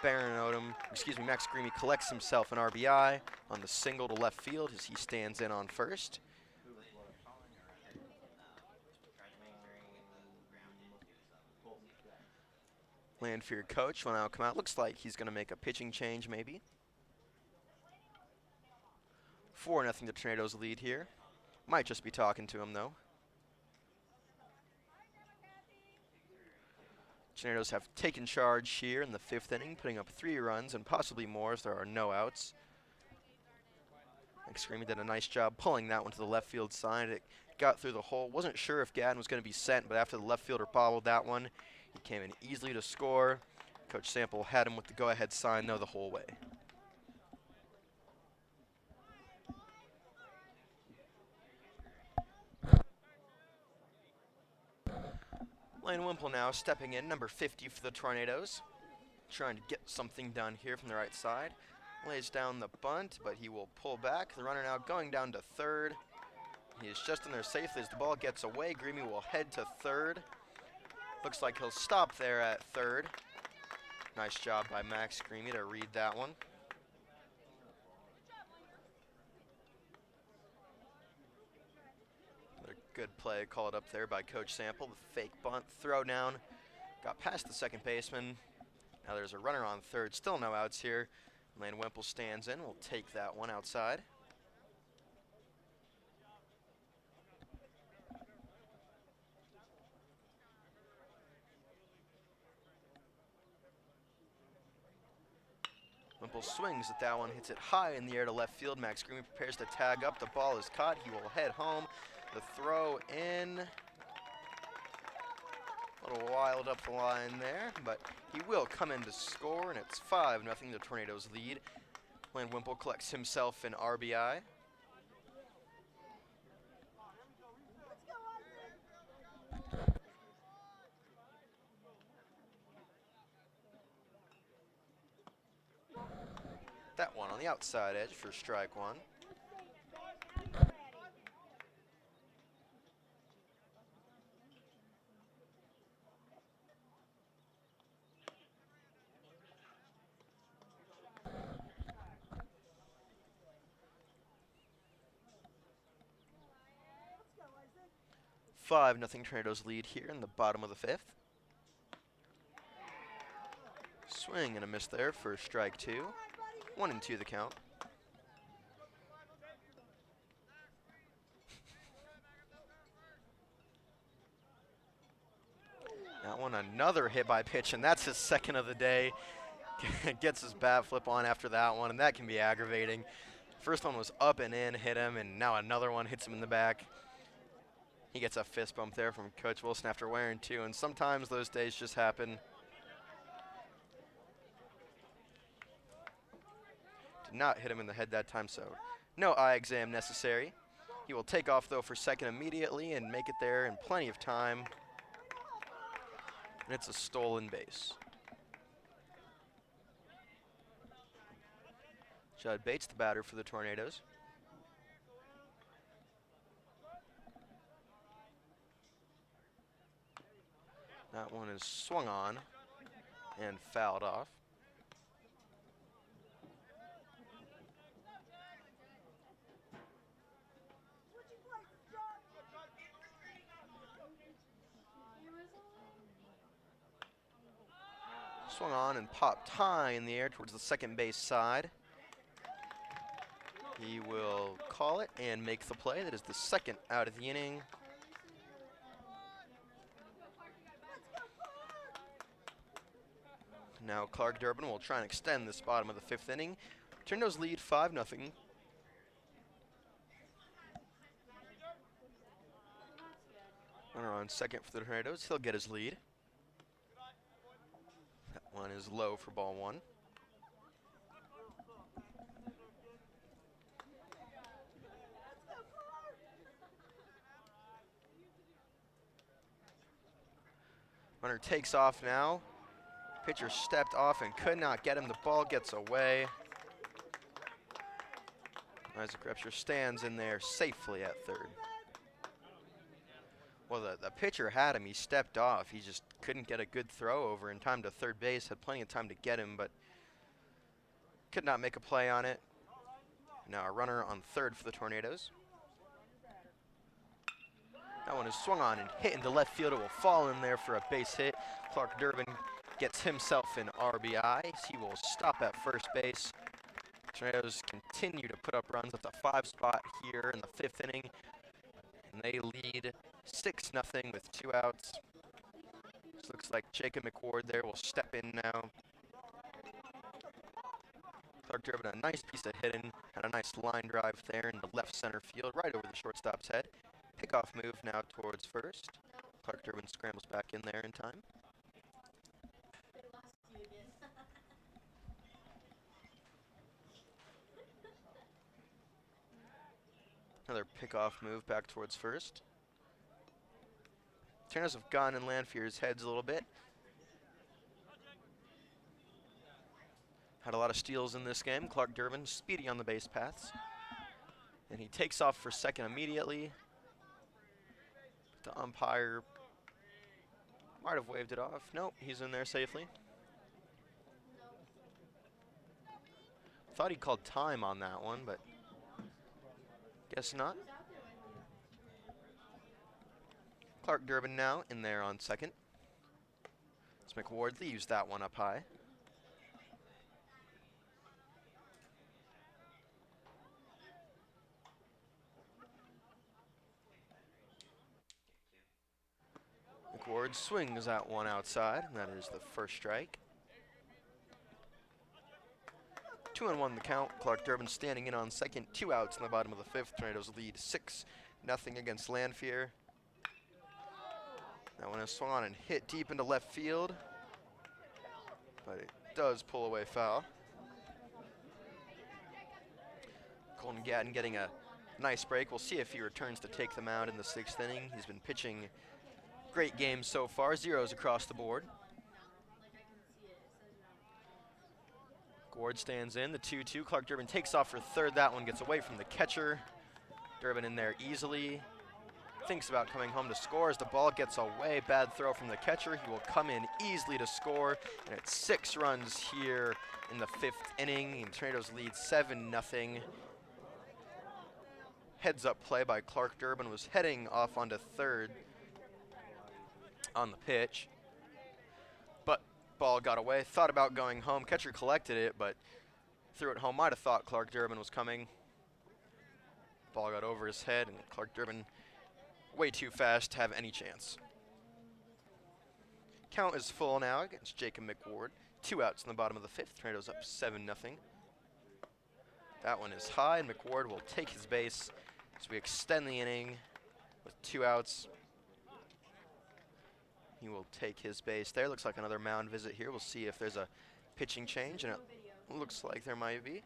Max Greamy collects himself an RBI on the single to left field as he stands in on first. Lanphier coach will now come out. Looks like he's going to make a pitching change maybe. 4-0 the Tornadoes lead here. Might just be talking to him though. Tornadoes have taken charge here in the fifth inning, putting up 3 runs and possibly more as there are no outs. Max Greamy did a nice job pulling that one to the left field side. It got through the hole. Wasn't sure if Gatton was going to be sent, but after the left fielder bobbled that one, he came in easily to score. Coach Sample had him with the go-ahead sign though the whole way. Lane Wimple now stepping in, number 50 for the Tornadoes. Trying to get something done here from the right side. Lays down the bunt, but he will pull back. The runner now going down to third. He is just in there safely as the ball gets away. Greamy will head to third. Looks like he'll stop there at third. Nice job by Max Greamy to read that one. Good play called up there by Coach Sample. The fake bunt, throw down, got past the second baseman. Now there's a runner on third, still no outs here. Lane Wimple stands in, will take that one outside. Wimple swings at that one, hits it high in the air to left field. Max Greamy prepares to tag up, the ball is caught, he will head home. The throw in, a little wild up the line there, but he will come in to score, and it's 5-0 the Tornadoes lead. Lane Wimple collects himself an RBI. That one on the outside edge for strike one. 5-0 Tornadoes lead here in the bottom of the 5th. Swing and a miss there for strike 2. 1-2 the count. That one, another hit by pitch, and that's his second of the day. Gets his bat flip on after that one, and that can be aggravating. First one was up and in, hit him, and now another one hits him in the back. He gets a fist bump there from Coach Wilson after wearing 2, and sometimes those days just happen. Did not hit him in the head that time, so no eye exam necessary. He will take off, though, for second immediately and make it there in plenty of time. And it's a stolen base. Judd Bates, the batter for the Tornadoes. That one is swung on and fouled off. Swung on and popped high in the air towards the second base side. He will call it and make the play. That is the second out of the inning. Now Clark Durbin will try and extend this bottom of the 5th inning. Tornadoes lead 5-0. Runner on second for the Tornadoes. He'll get his lead. That one is low for ball 1. Runner takes off now. Pitcher stepped off and could not get him. The ball gets away. Isaac Repsher stands in there safely at third. Well, the pitcher had him. He stepped off. He just couldn't get a good throw over in time to third base. Had plenty of time to get him, but could not make a play on it. Now a runner on third for the Tornadoes. That one is swung on and hit into left field. It will fall in there for a base hit. Clark Durbin gets himself an RBI. He will stop at first base. Tornadoes continue to put up runs at the 5 spot here in the 5th inning. And they lead 6-0 with 2 outs. This looks like Jacob McWard there will step in now. Clark Durbin, a nice piece of hitting, had a nice line drive there into left center field, right over the shortstop's head. Pickoff move now towards first. Clark Durbin scrambles back in there in time. Another pickoff move back towards first. Tornadoes have gone in Lanphier's heads a little bit. Had a lot of steals in this game. Clark Durbin speedy on the base paths. And he takes off for second immediately. The umpire might have waved it off. Nope, he's in there safely. Thought he called time on that one, but guess not. Clark Durbin now in there on second. As McWard leaves that one up high. McWard swings that one outside, and that is the first strike. 2-1 the count. Clark Durbin standing in on second. 2 outs in the bottom of the 5th. Tornadoes lead 6-0 against Lanphier. That one is swung on and hit deep into left field, but it does pull away foul. Colton Gatton getting a nice break. We'll see if he returns to take them out in the 6th inning. He's been pitching great games so far. 0s across the board. Ward stands in, the 2-2. Clark Durbin takes off for third. That one gets away from the catcher. Durbin in there easily. Thinks about coming home to score as the ball gets away. Bad throw from the catcher. He will come in easily to score. And it's 6 runs here in the 5th inning. And Tornadoes lead 7-0. Heads up play by Clark Durbin was heading off onto third. on the pitch. But ball got away. Thought about going home. Catcher collected it, but threw it home. Might have thought Clark Durbin was coming. Ball got over his head, and Clark Durbin way too fast to have any chance. Count is full now against Jacob McWard. 2 outs in the bottom of the 5th. Tornadoes up 7-0. That one is high, and McWard will take his base as we extend the inning with 2 outs. He will take his base there. Looks like another mound visit here. We'll see if there's a pitching change, and it looks like there might be.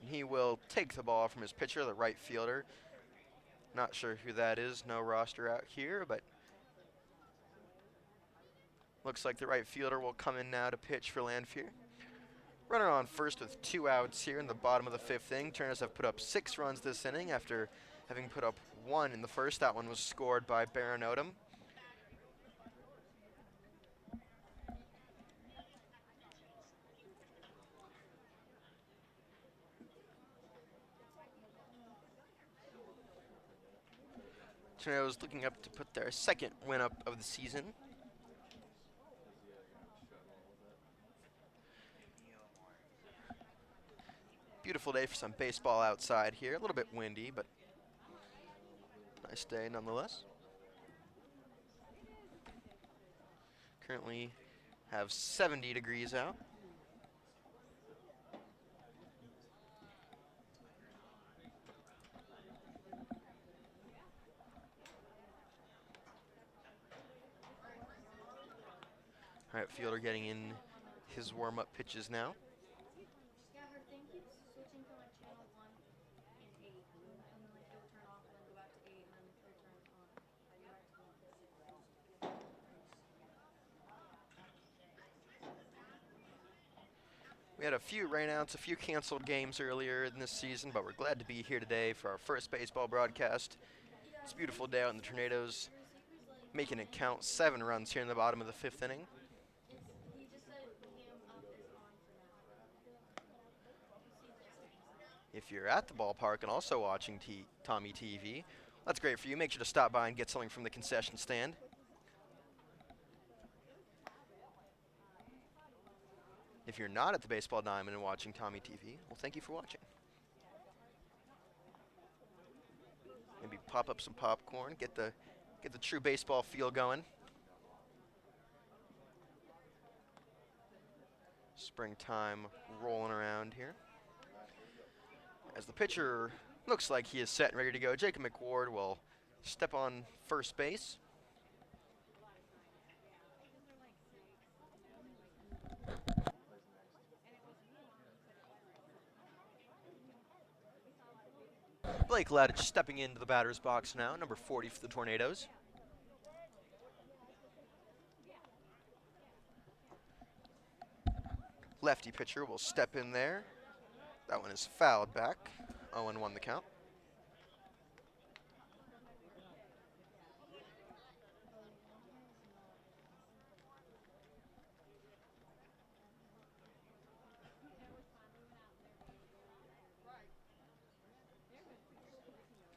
He will take the ball from his pitcher, the right fielder. Not sure who that is. No roster out here, but looks like the right fielder will come in now to pitch for Lanphier. Runner on first with 2 outs here in the bottom of the 5th inning. Turners have put up 6 runs this inning after having put up 1 in the first. That one was scored by Baron Odom. Tornadoes looking up to put their 2nd win up of the season. Beautiful day for some baseball outside here. A little bit windy, but nice day nonetheless. Currently have 70 degrees out. All right, fielder getting in his warm-up pitches now. Yeah, her thing keeps switching to like channel 1 and 8, and then like it'll turn off and then go back to 8 and then it'll turn on. We had a few rainouts, a few canceled games earlier in this season, but we're glad to be here today for our first baseball broadcast. It's a beautiful day out in the Tornadoes, making it count. 7 runs here in the bottom of the 5th inning. He just said cam up is on for now. If you're at the ballpark and also watching Tommy TV, that's great for you. Make sure to stop by and get something from the concession stand. If you're not at the Baseball Diamond and watching Tommy TV, well, thank you for watching. Maybe pop up some popcorn, get the true baseball feel going. Springtime rolling around here. As the pitcher looks like he is set and ready to go, Jacob McWard will step on first base. Blake Ladich stepping into the batter's box now, number 40 for the Tornadoes. Lefty pitcher will step in there. That one is fouled back. 0-1 the count.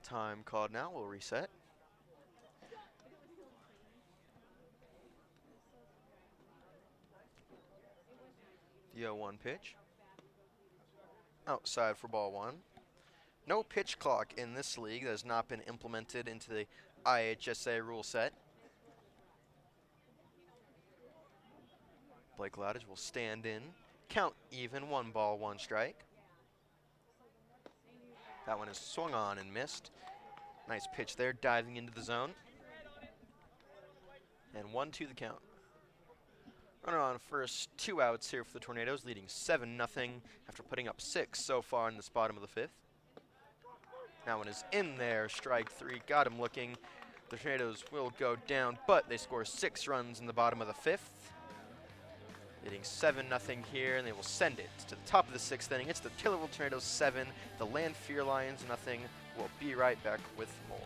Time called now. We'll reset. The 0-1 pitch. Outside for ball 1. No pitch clock in this league that has not been implemented into the IHSA rule set. Blake Ladich will stand in. Count even. 1 ball, 1 strike. That one is swung on and missed. Nice pitch there, diving into the zone. And 1-2 the count. Runner on first, 2 outs here for the Tornadoes, leading 7-0 after putting up 6 so far in this bottom of the 5th. That one is in there, strike 3, got him looking. The Tornadoes will go down, but they score 6 runs in the bottom of the 5th. Leading 7-0 here, and they will send it to the top of the 6th inning. It's the Taylorville Tornadoes 7, the Lanphier Lions 0. We'll be right back with more.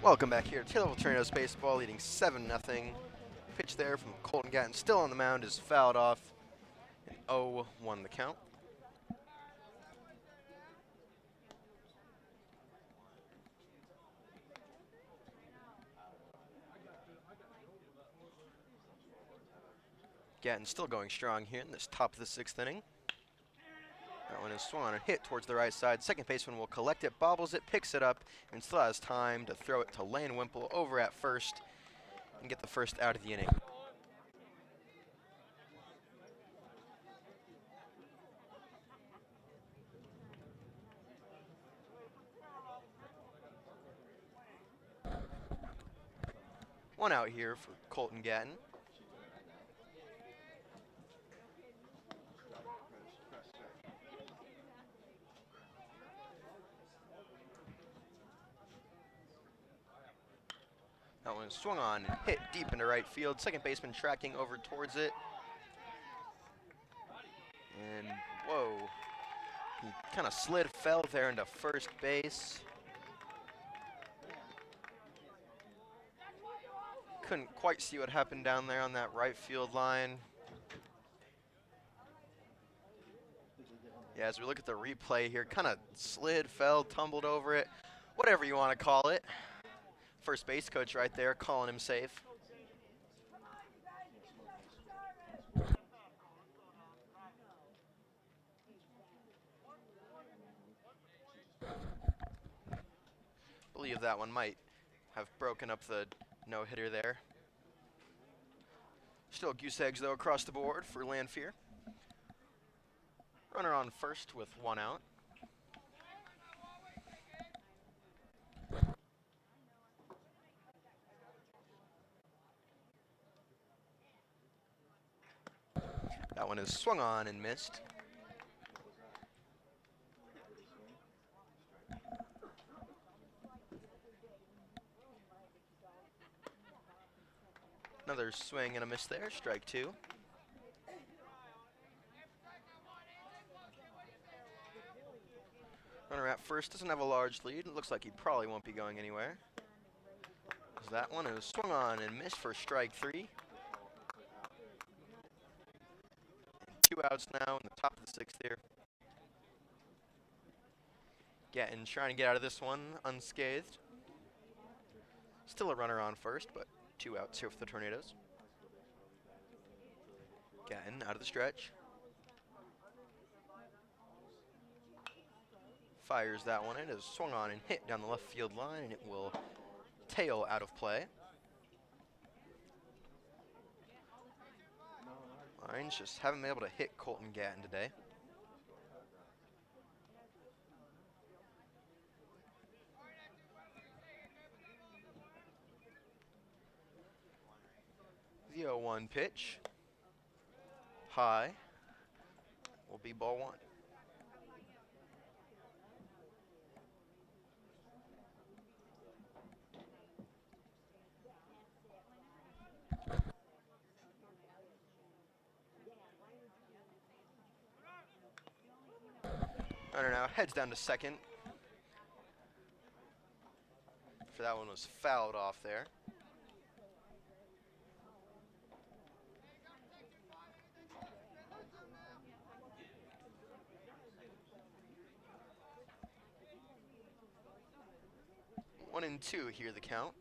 Welcome back here to Taylorville Tornadoes baseball, leading 7-0. Pitch there from Colton Gatton, still on the mound, is fouled off. 0-1 the count. Gatton still going strong here in this top of the 6th inning. That one is swung on and hit towards the right side. Second baseman will collect it, bobbles it, picks it up, and still has time to throw it to Lane Wimple over at first and get the first out of the inning. One out here for Colton Gatton. That one is swung on and hit deep into right field. Second baseman tracking over towards it. And whoa, he kind of slid, fell there into first base. Couldn't quite see what happened down there on that right field line. Yeah, as we look at the replay here, kind of slid, fell, tumbled over it, whatever you want to call it. First base coach right there calling him safe. Believe that one might have broken up the no-hitter there. Still goose eggs though across the board for Lanphier. Runner on first with 1 out. That one is swung on and missed. Another swing and a miss there, strike 2. Runner at first doesn't have a large lead. It looks like he probably won't be going anywhere. As that one is swung on and missed for strike 3. 2 outs now in the top of the 6th here. Gatton trying to get out of this one unscathed. Still a runner on first, but 2 outs here for the Tornadoes. Gatton out of the stretch. Fires that one in. It is swung on and hit down the left field line, and it will tail out of play. Lions just haven't been able to hit Colton Gatton today. The 0-1 pitch. High. Will be ball 1. Runner now heads down to second. For that one was fouled off there. One and 2 here the count.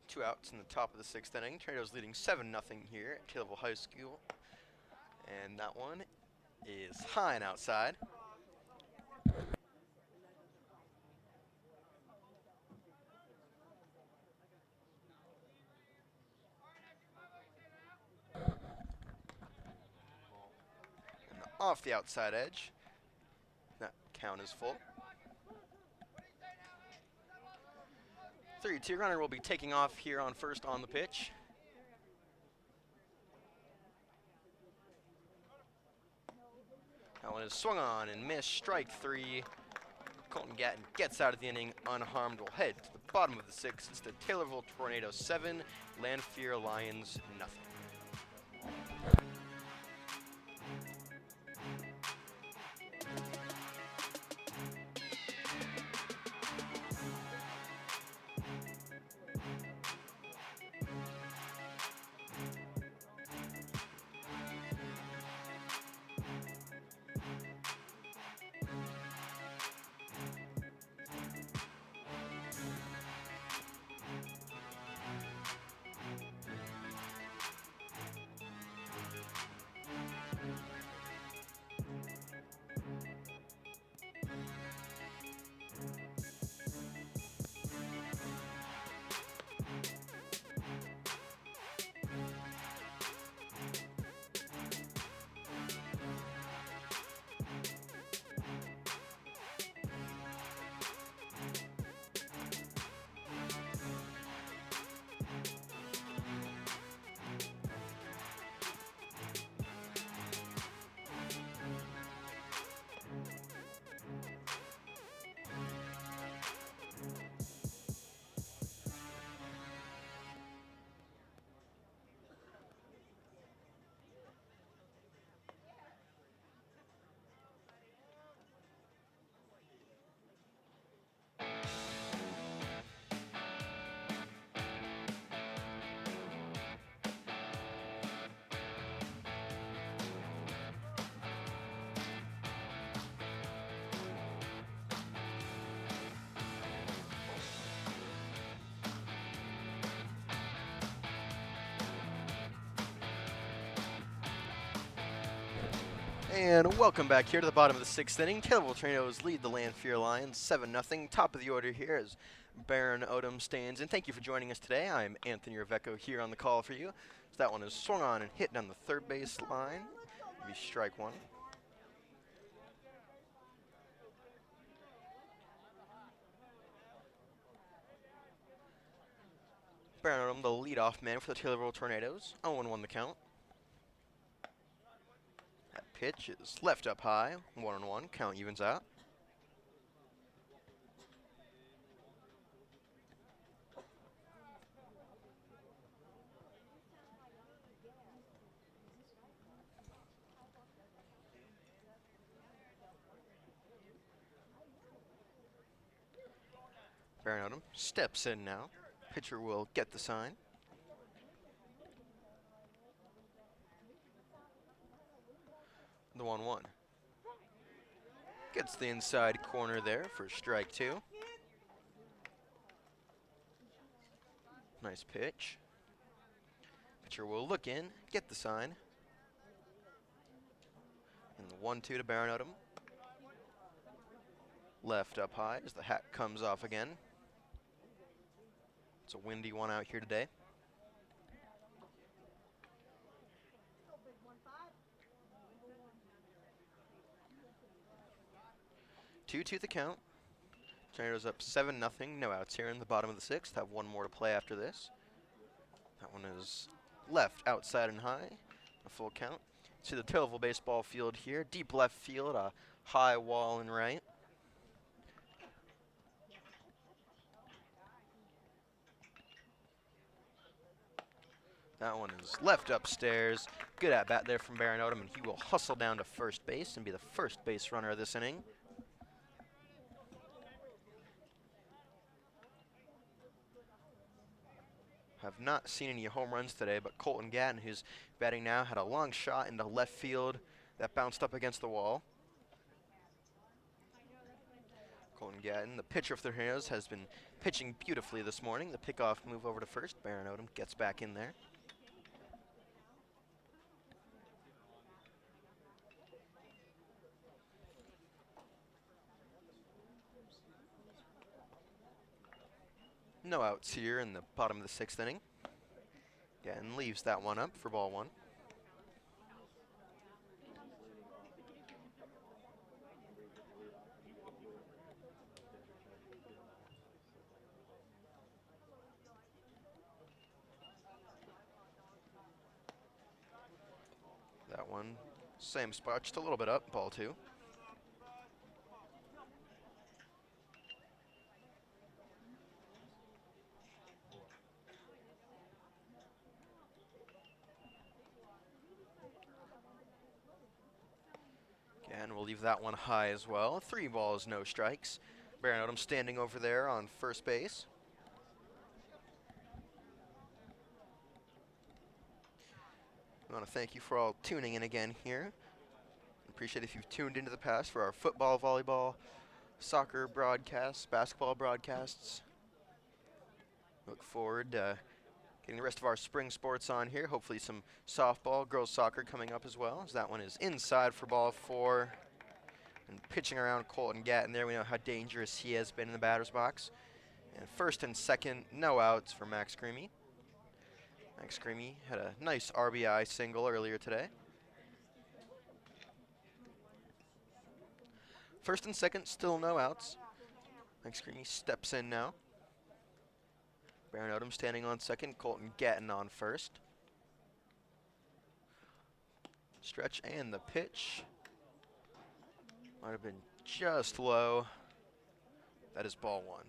2 outs in the top of the 6th inning. Tornadoes leading 7-0 here at Taylorville High School. And that one is high and outside. And off the outside edge. That count is full. 3-2 runner will be taking off here on first on the pitch. That one is swung on and missed, strike 3. Colton Gatton gets out of the inning unharmed. Will head to the bottom of the 6th. It's the Taylorville Tornadoes 7, Lanphier Lions 0. And welcome back here to the bottom of the sixth inning. Taylorville Tornadoes lead the Lanphier Lions 7-0. Top of the order here as Baron Odom stands in. Thank you for joining us today. I'm Anthony Ravecco here on the call for you. So that one is swung on and hit down the third base line. Be strike one. Baron Odom, the leadoff man for the Taylorville Tornadoes. 0-1 the count. That pitch is left up high. 1-1. Count evens out. Baron Odom steps in now. Pitcher will get the sign. The 1-1. Gets the inside corner there for strike two. Nice pitch. Pitcher will look in, get the sign. And the 1-2 to Baron Odom. Left up high as the hat comes off again. It's a windy one out here today. Two the count. Tornadoes up 7-0. No outs here in the bottom of the sixth. Have one more to play after this. That one is left outside and high. A full count. See the Taylorville baseball field here. Deep left field, a high wall and right. That one is left upstairs. Good at bat there from Baron Odom, and he will hustle down to first base and be the first base runner of this inning. Have not seen any home runs today, but Colton Gatton, who's batting now, had a long shot into left field that bounced up against the wall. Colton Gatton, the pitcher for the Tornadoes, has been pitching beautifully this morning. The pickoff move over to first. Baron Odom gets back in there. No outs here in the bottom of the sixth inning. Gatton leaves that one up for ball one. That one, same spot, just a little bit up, ball two. And we'll leave that one high as well. 3 balls, no strikes. Baron Odom standing over there on first base. I want to thank you for all tuning in again here. Appreciate if you've tuned into the past for our football, volleyball, soccer broadcasts, basketball broadcasts. Look forward to getting the rest of our spring sports on here. Hopefully some softball, girls soccer coming up as well, as that one is inside for ball 4. And pitching around Colton Gatton there, we know how dangerous he has been in the batter's box. And first and second, no outs for Max Creamy. Max Creamy had a nice RBI single earlier today. First and second, still no outs. Max Creamy steps in now. Baron Odom standing on second, Colton Gatton on first. Stretch and the pitch. Might have been just low. That is ball 1.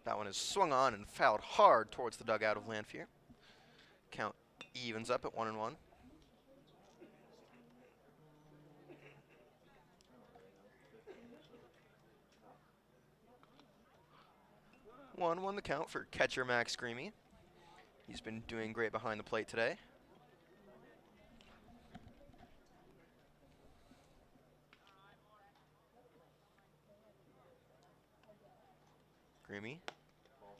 That one is swung on and fouled hard towards the dugout of Lanphier. Count evens up at 1-1. 1-1 the count for catcher Max Creamy. He's been doing great behind the plate today. Creamy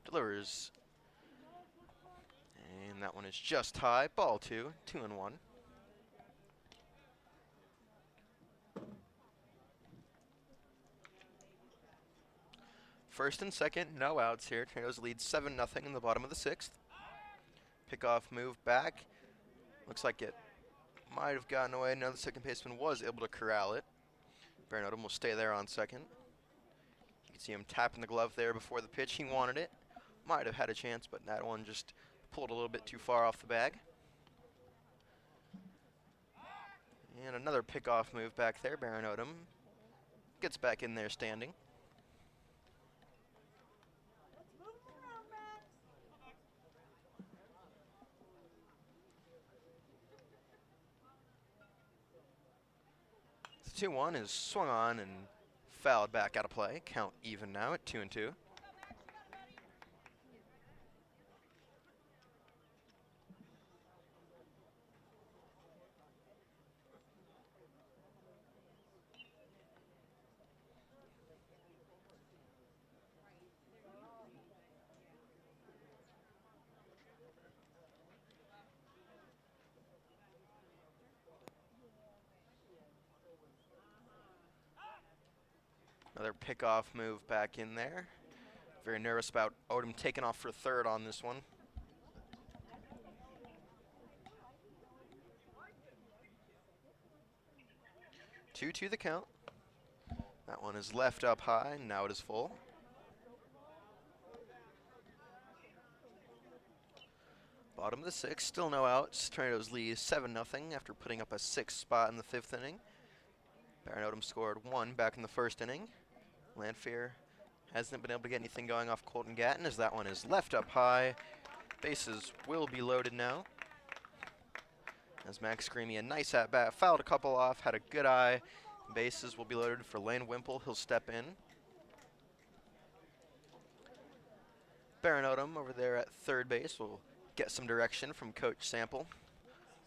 delivers. And that one is just high. Ball 2, 2-1. First and second, no outs here. Tornadoes lead 7-0 in the bottom of the 6th. Pickoff move back. Looks like it might have gotten away. Now the second baseman was able to corral it. Baron Odom will stay there on second. You can see him tapping the glove there before the pitch. He wanted it. Might have had a chance, but that one just pulled a little bit too far off the bag. And another pickoff move back there. Baron Odom gets back in there standing. The 2-1 is swung on and fouled back out of play. Count even now at 2-2. Another pickoff move back in there. Very nervous about Odom taking off for third on this one. Two the count. That one is left up high. Now it is full. Bottom of the 6th, still no outs. Tornadoes lead 7-0 after putting up a 6th spot in the 5th inning. Baron Odom scored 1 back in the 1st inning. Lanphier hasn't been able to get anything going off Colton Gatton as that one is left up high. Bases will be loaded now. As Max Screamy, a nice at-bat, fouled a couple off, had a good eye. Bases will be loaded for Lane Wimple. He'll step in. Baron Odom over there at third base will get some direction from Coach Sample.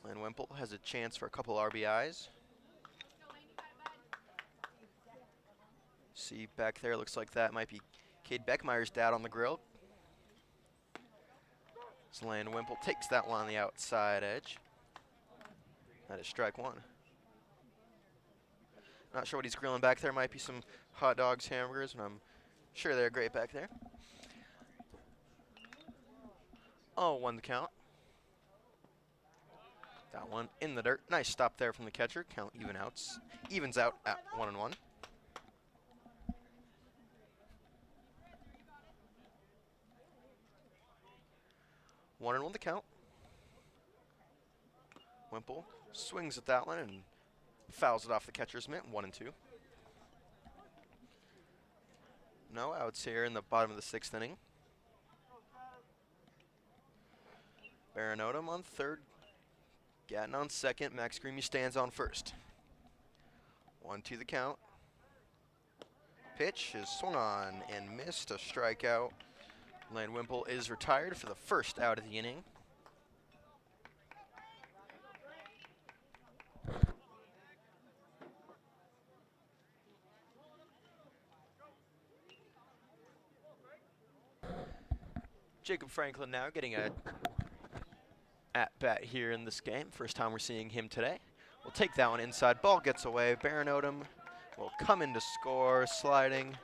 Lane Wimple has a chance for a couple RBIs. See back there, looks like that might be Cade Beckmeyer's dad on the grill. So Lane Wimple takes that one on the outside edge. That is strike 1. Not sure what he's grilling back there. Might be some hot dogs, hamburgers, and I'm sure they're great back there. 0-1 the count. That one in the dirt. Nice stop there from the catcher. Count evens out at 1-1. One and one the count. Wimple swings at that one and fouls it off the catcher's mitt. 1-2. No outs here in the bottom of the 6th inning. Baron Odom on third. Gatton on second. Max Screamy stands on first. 1-2 the count. Pitch is swung on and missed. A strikeout. Lane Wimple is retired for the first out of the inning. Jacob Franklin now getting a at-bat here in this game. First time we're seeing him today. We'll take that one inside. Ball gets away. Baron Odom will come in to score, sliding.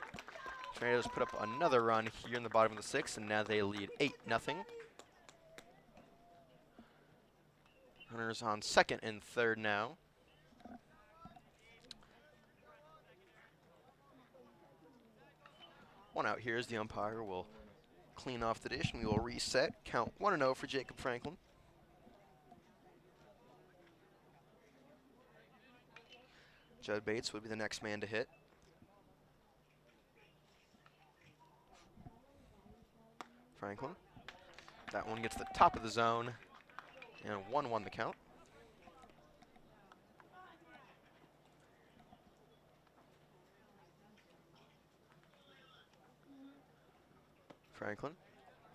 Tornadoes put up another run here in the bottom of the 6th, and now they lead 8-0. Runners on second and third now. One out here as the umpire will clean off the dish, and we will reset. Count 1-0 for Jacob Franklin. Judd Bates would be the next man to hit. Franklin. That one gets the top of the zone, and 1-1 the count. Franklin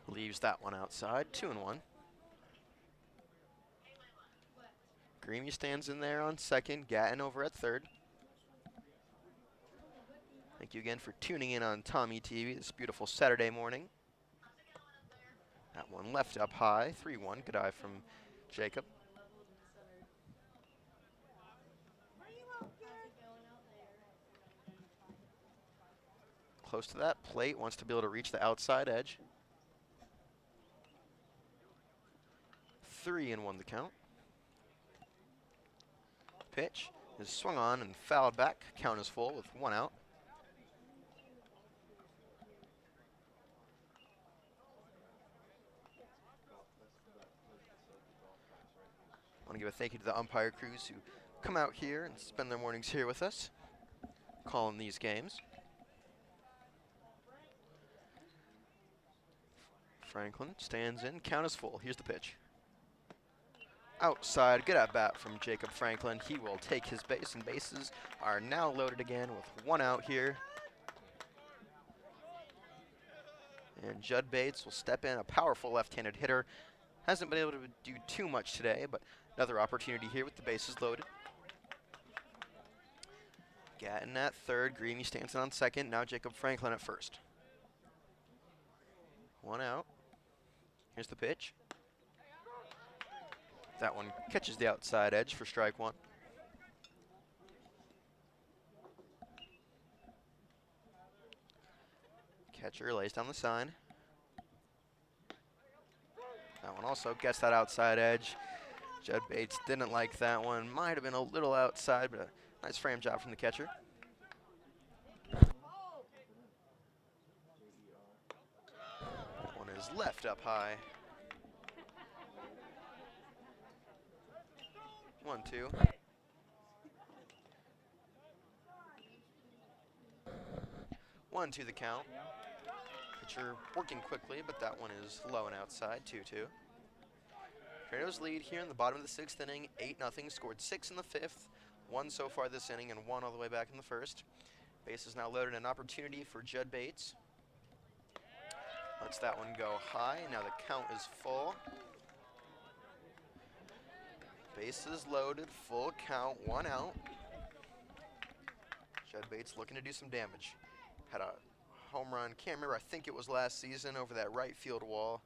leaves that one outside. 2-1. Greamy stands in there on second. Gatton over at third. Thank you again for tuning in on Tommy TV this beautiful Saturday morning. That one left up high, 3-1. Good eye from Jacob. Close to that plate, wants to be able to reach the outside edge. 3-1 the count. Pitch is swung on and fouled back. Count is full with 1 out. I want to give a thank you to the umpire crews who come out here and spend their mornings here with us, calling these games. Franklin stands in, count is full. Here's the pitch. Outside, good at bat from Jacob Franklin. He will take his base, and bases are now loaded again with 1 out here. And Judd Bates will step in, a powerful left-handed hitter. Hasn't been able to do too much today, but another opportunity here with the bases loaded. Gatton at third, Greeny stands in on second, now Jacob Franklin at first. 1 out. Here's the pitch. That one catches the outside edge for strike 1. Catcher lays down the sign. That one also gets that outside edge. Judd Bates didn't like that one. Might have been a little outside, but a nice frame job from the catcher. That one is left up high. 1-2. 1-2 the count. Pitcher working quickly, but that one is low and outside, 2-2. Tornadoes lead here in the bottom of the 6th inning, 8-0, scored 6 in the 5th, 1 so far this inning, and 1 all the way back in the 1st. Base is now loaded, an opportunity for Judd Bates. Lets that one go high, now the count is full. Bases loaded, full count, 1 out. Judd Bates looking to do some damage. Had a home run, can't remember, I think it was last season over that right field wall.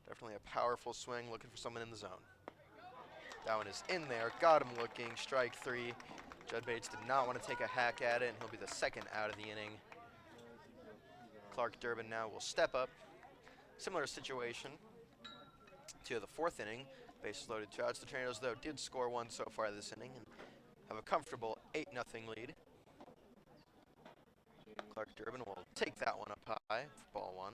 Definitely a powerful swing, looking for someone in the zone. That one is in there, got him looking, strike 3. Judd Bates did not want to take a hack at it, and he'll be the 2nd out of the inning. Clark Durbin now will step up. Similar situation to the 4th inning. Bases loaded, 2 outs. The Tornadoes, though, did score 1 so far this inning and have a comfortable 8-0 lead. Clark Durbin will take that one up high for ball 1.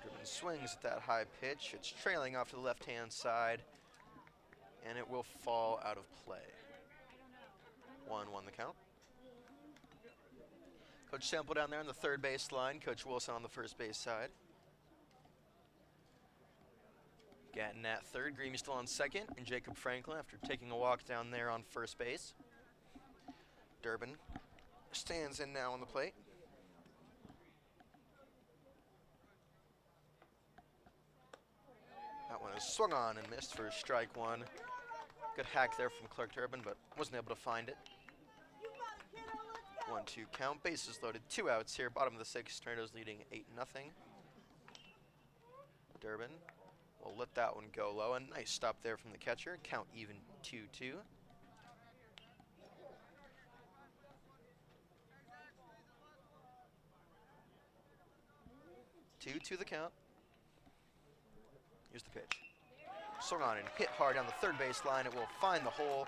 Durbin swings at that high pitch. It's trailing off to the left-hand side, and it will fall out of play. 1-1 the count. Coach Sample down there on the 3rd base line. Coach Wilson on the 1st base side. Gatton at 3rd. Greeny still on 2nd. And Jacob Franklin after taking a walk down there on 1st base. Durbin stands in now on the plate. That one is swung on and missed for strike 1. Good hack there from Clark Durbin, but wasn't able to find it. 1-2 count. Bases loaded, 2 outs here. Bottom of the 6th. Tornadoes leading 8-0. Durbin will let that one go low. A nice stop there from the catcher. Count even 2-2. Two the count. Here's the pitch. Swung on and hit hard down the 3rd base line. It will find the hole.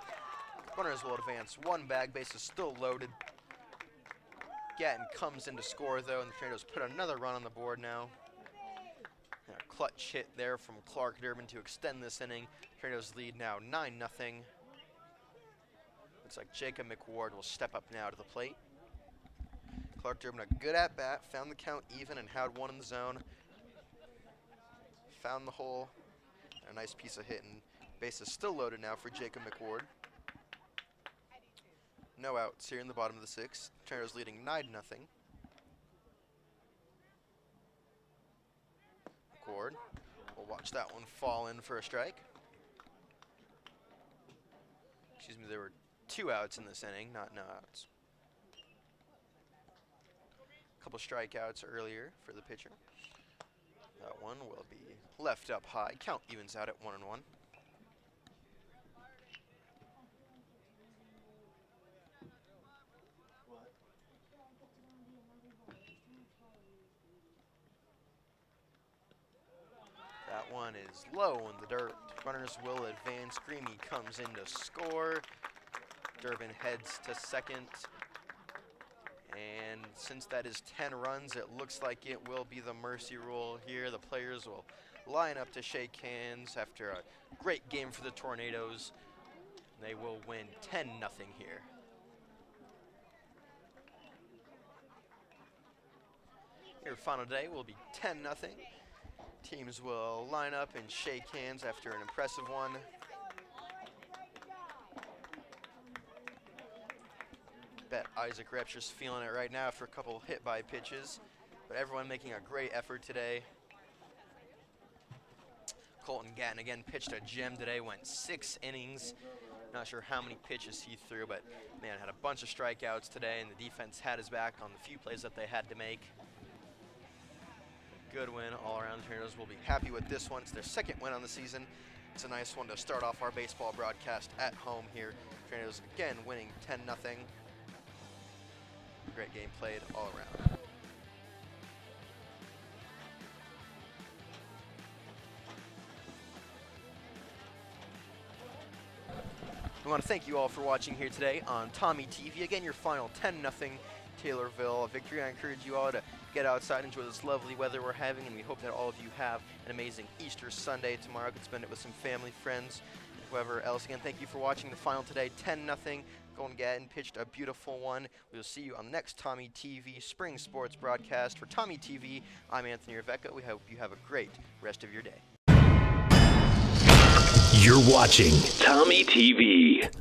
Runners will advance 1 back. Base is still loaded. Gatton comes in to score, though, and the Tornadoes put another run on the board now. And a clutch hit there from Clark Durbin to extend this inning. Tornadoes lead now 9-0. Looks like Jacob McWard will step up now to the plate. Clark Durbin, a good at-bat, found the count even and had 1 in the zone. Found the hole. A nice piece of hit, and base is still loaded now for Jacob McWard. No outs here in the bottom of the 6th. Tornadoes leading 9-0. McWard will watch that one fall in for a strike. excuse me, there were 2 outs in this inning, not no outs. A couple strikeouts earlier for the pitcher. That one will be left up high. Count evens out at 1-1. That one is low in the dirt. Runners will advance. Greamy comes in to score. Durbin heads to second. And since that is 10 runs, it looks like it will be the mercy rule here. The players will line up to shake hands after a great game for the Tornadoes. They will win 10-0 here. Your final day will be 10-0. Teams will line up and shake hands after an impressive one. Bet Isaac Repture's feeling it right now after a couple hit-by pitches, but everyone making a great effort today. Colton Gatton again pitched a gem today, went 6 innings. Not sure how many pitches he threw, but man, had a bunch of strikeouts today, and the defense had his back on the few plays that they had to make. Good win all around. The Tornadoes will be happy with this one. It's their 2nd win on the season. It's a nice one to start off our baseball broadcast at home here. Tornadoes again winning 10-0. Great game played all around. We want to thank you all for watching here today on Tommy TV. Again, your final 10-0 Taylorville victory. I encourage you all to get outside, enjoy this lovely weather we're having, and we hope that all of you have an amazing Easter Sunday tomorrow. Could spend it with some family, friends, and whoever else. Again, thank you for watching the final today, 10-0. Golden Gatton pitched a beautiful one. We will see you on the next Tommy TV Spring Sports broadcast. For Tommy TV, I'm Anthony Rebecca. We hope you have a great rest of your day. You're watching Tommy TV.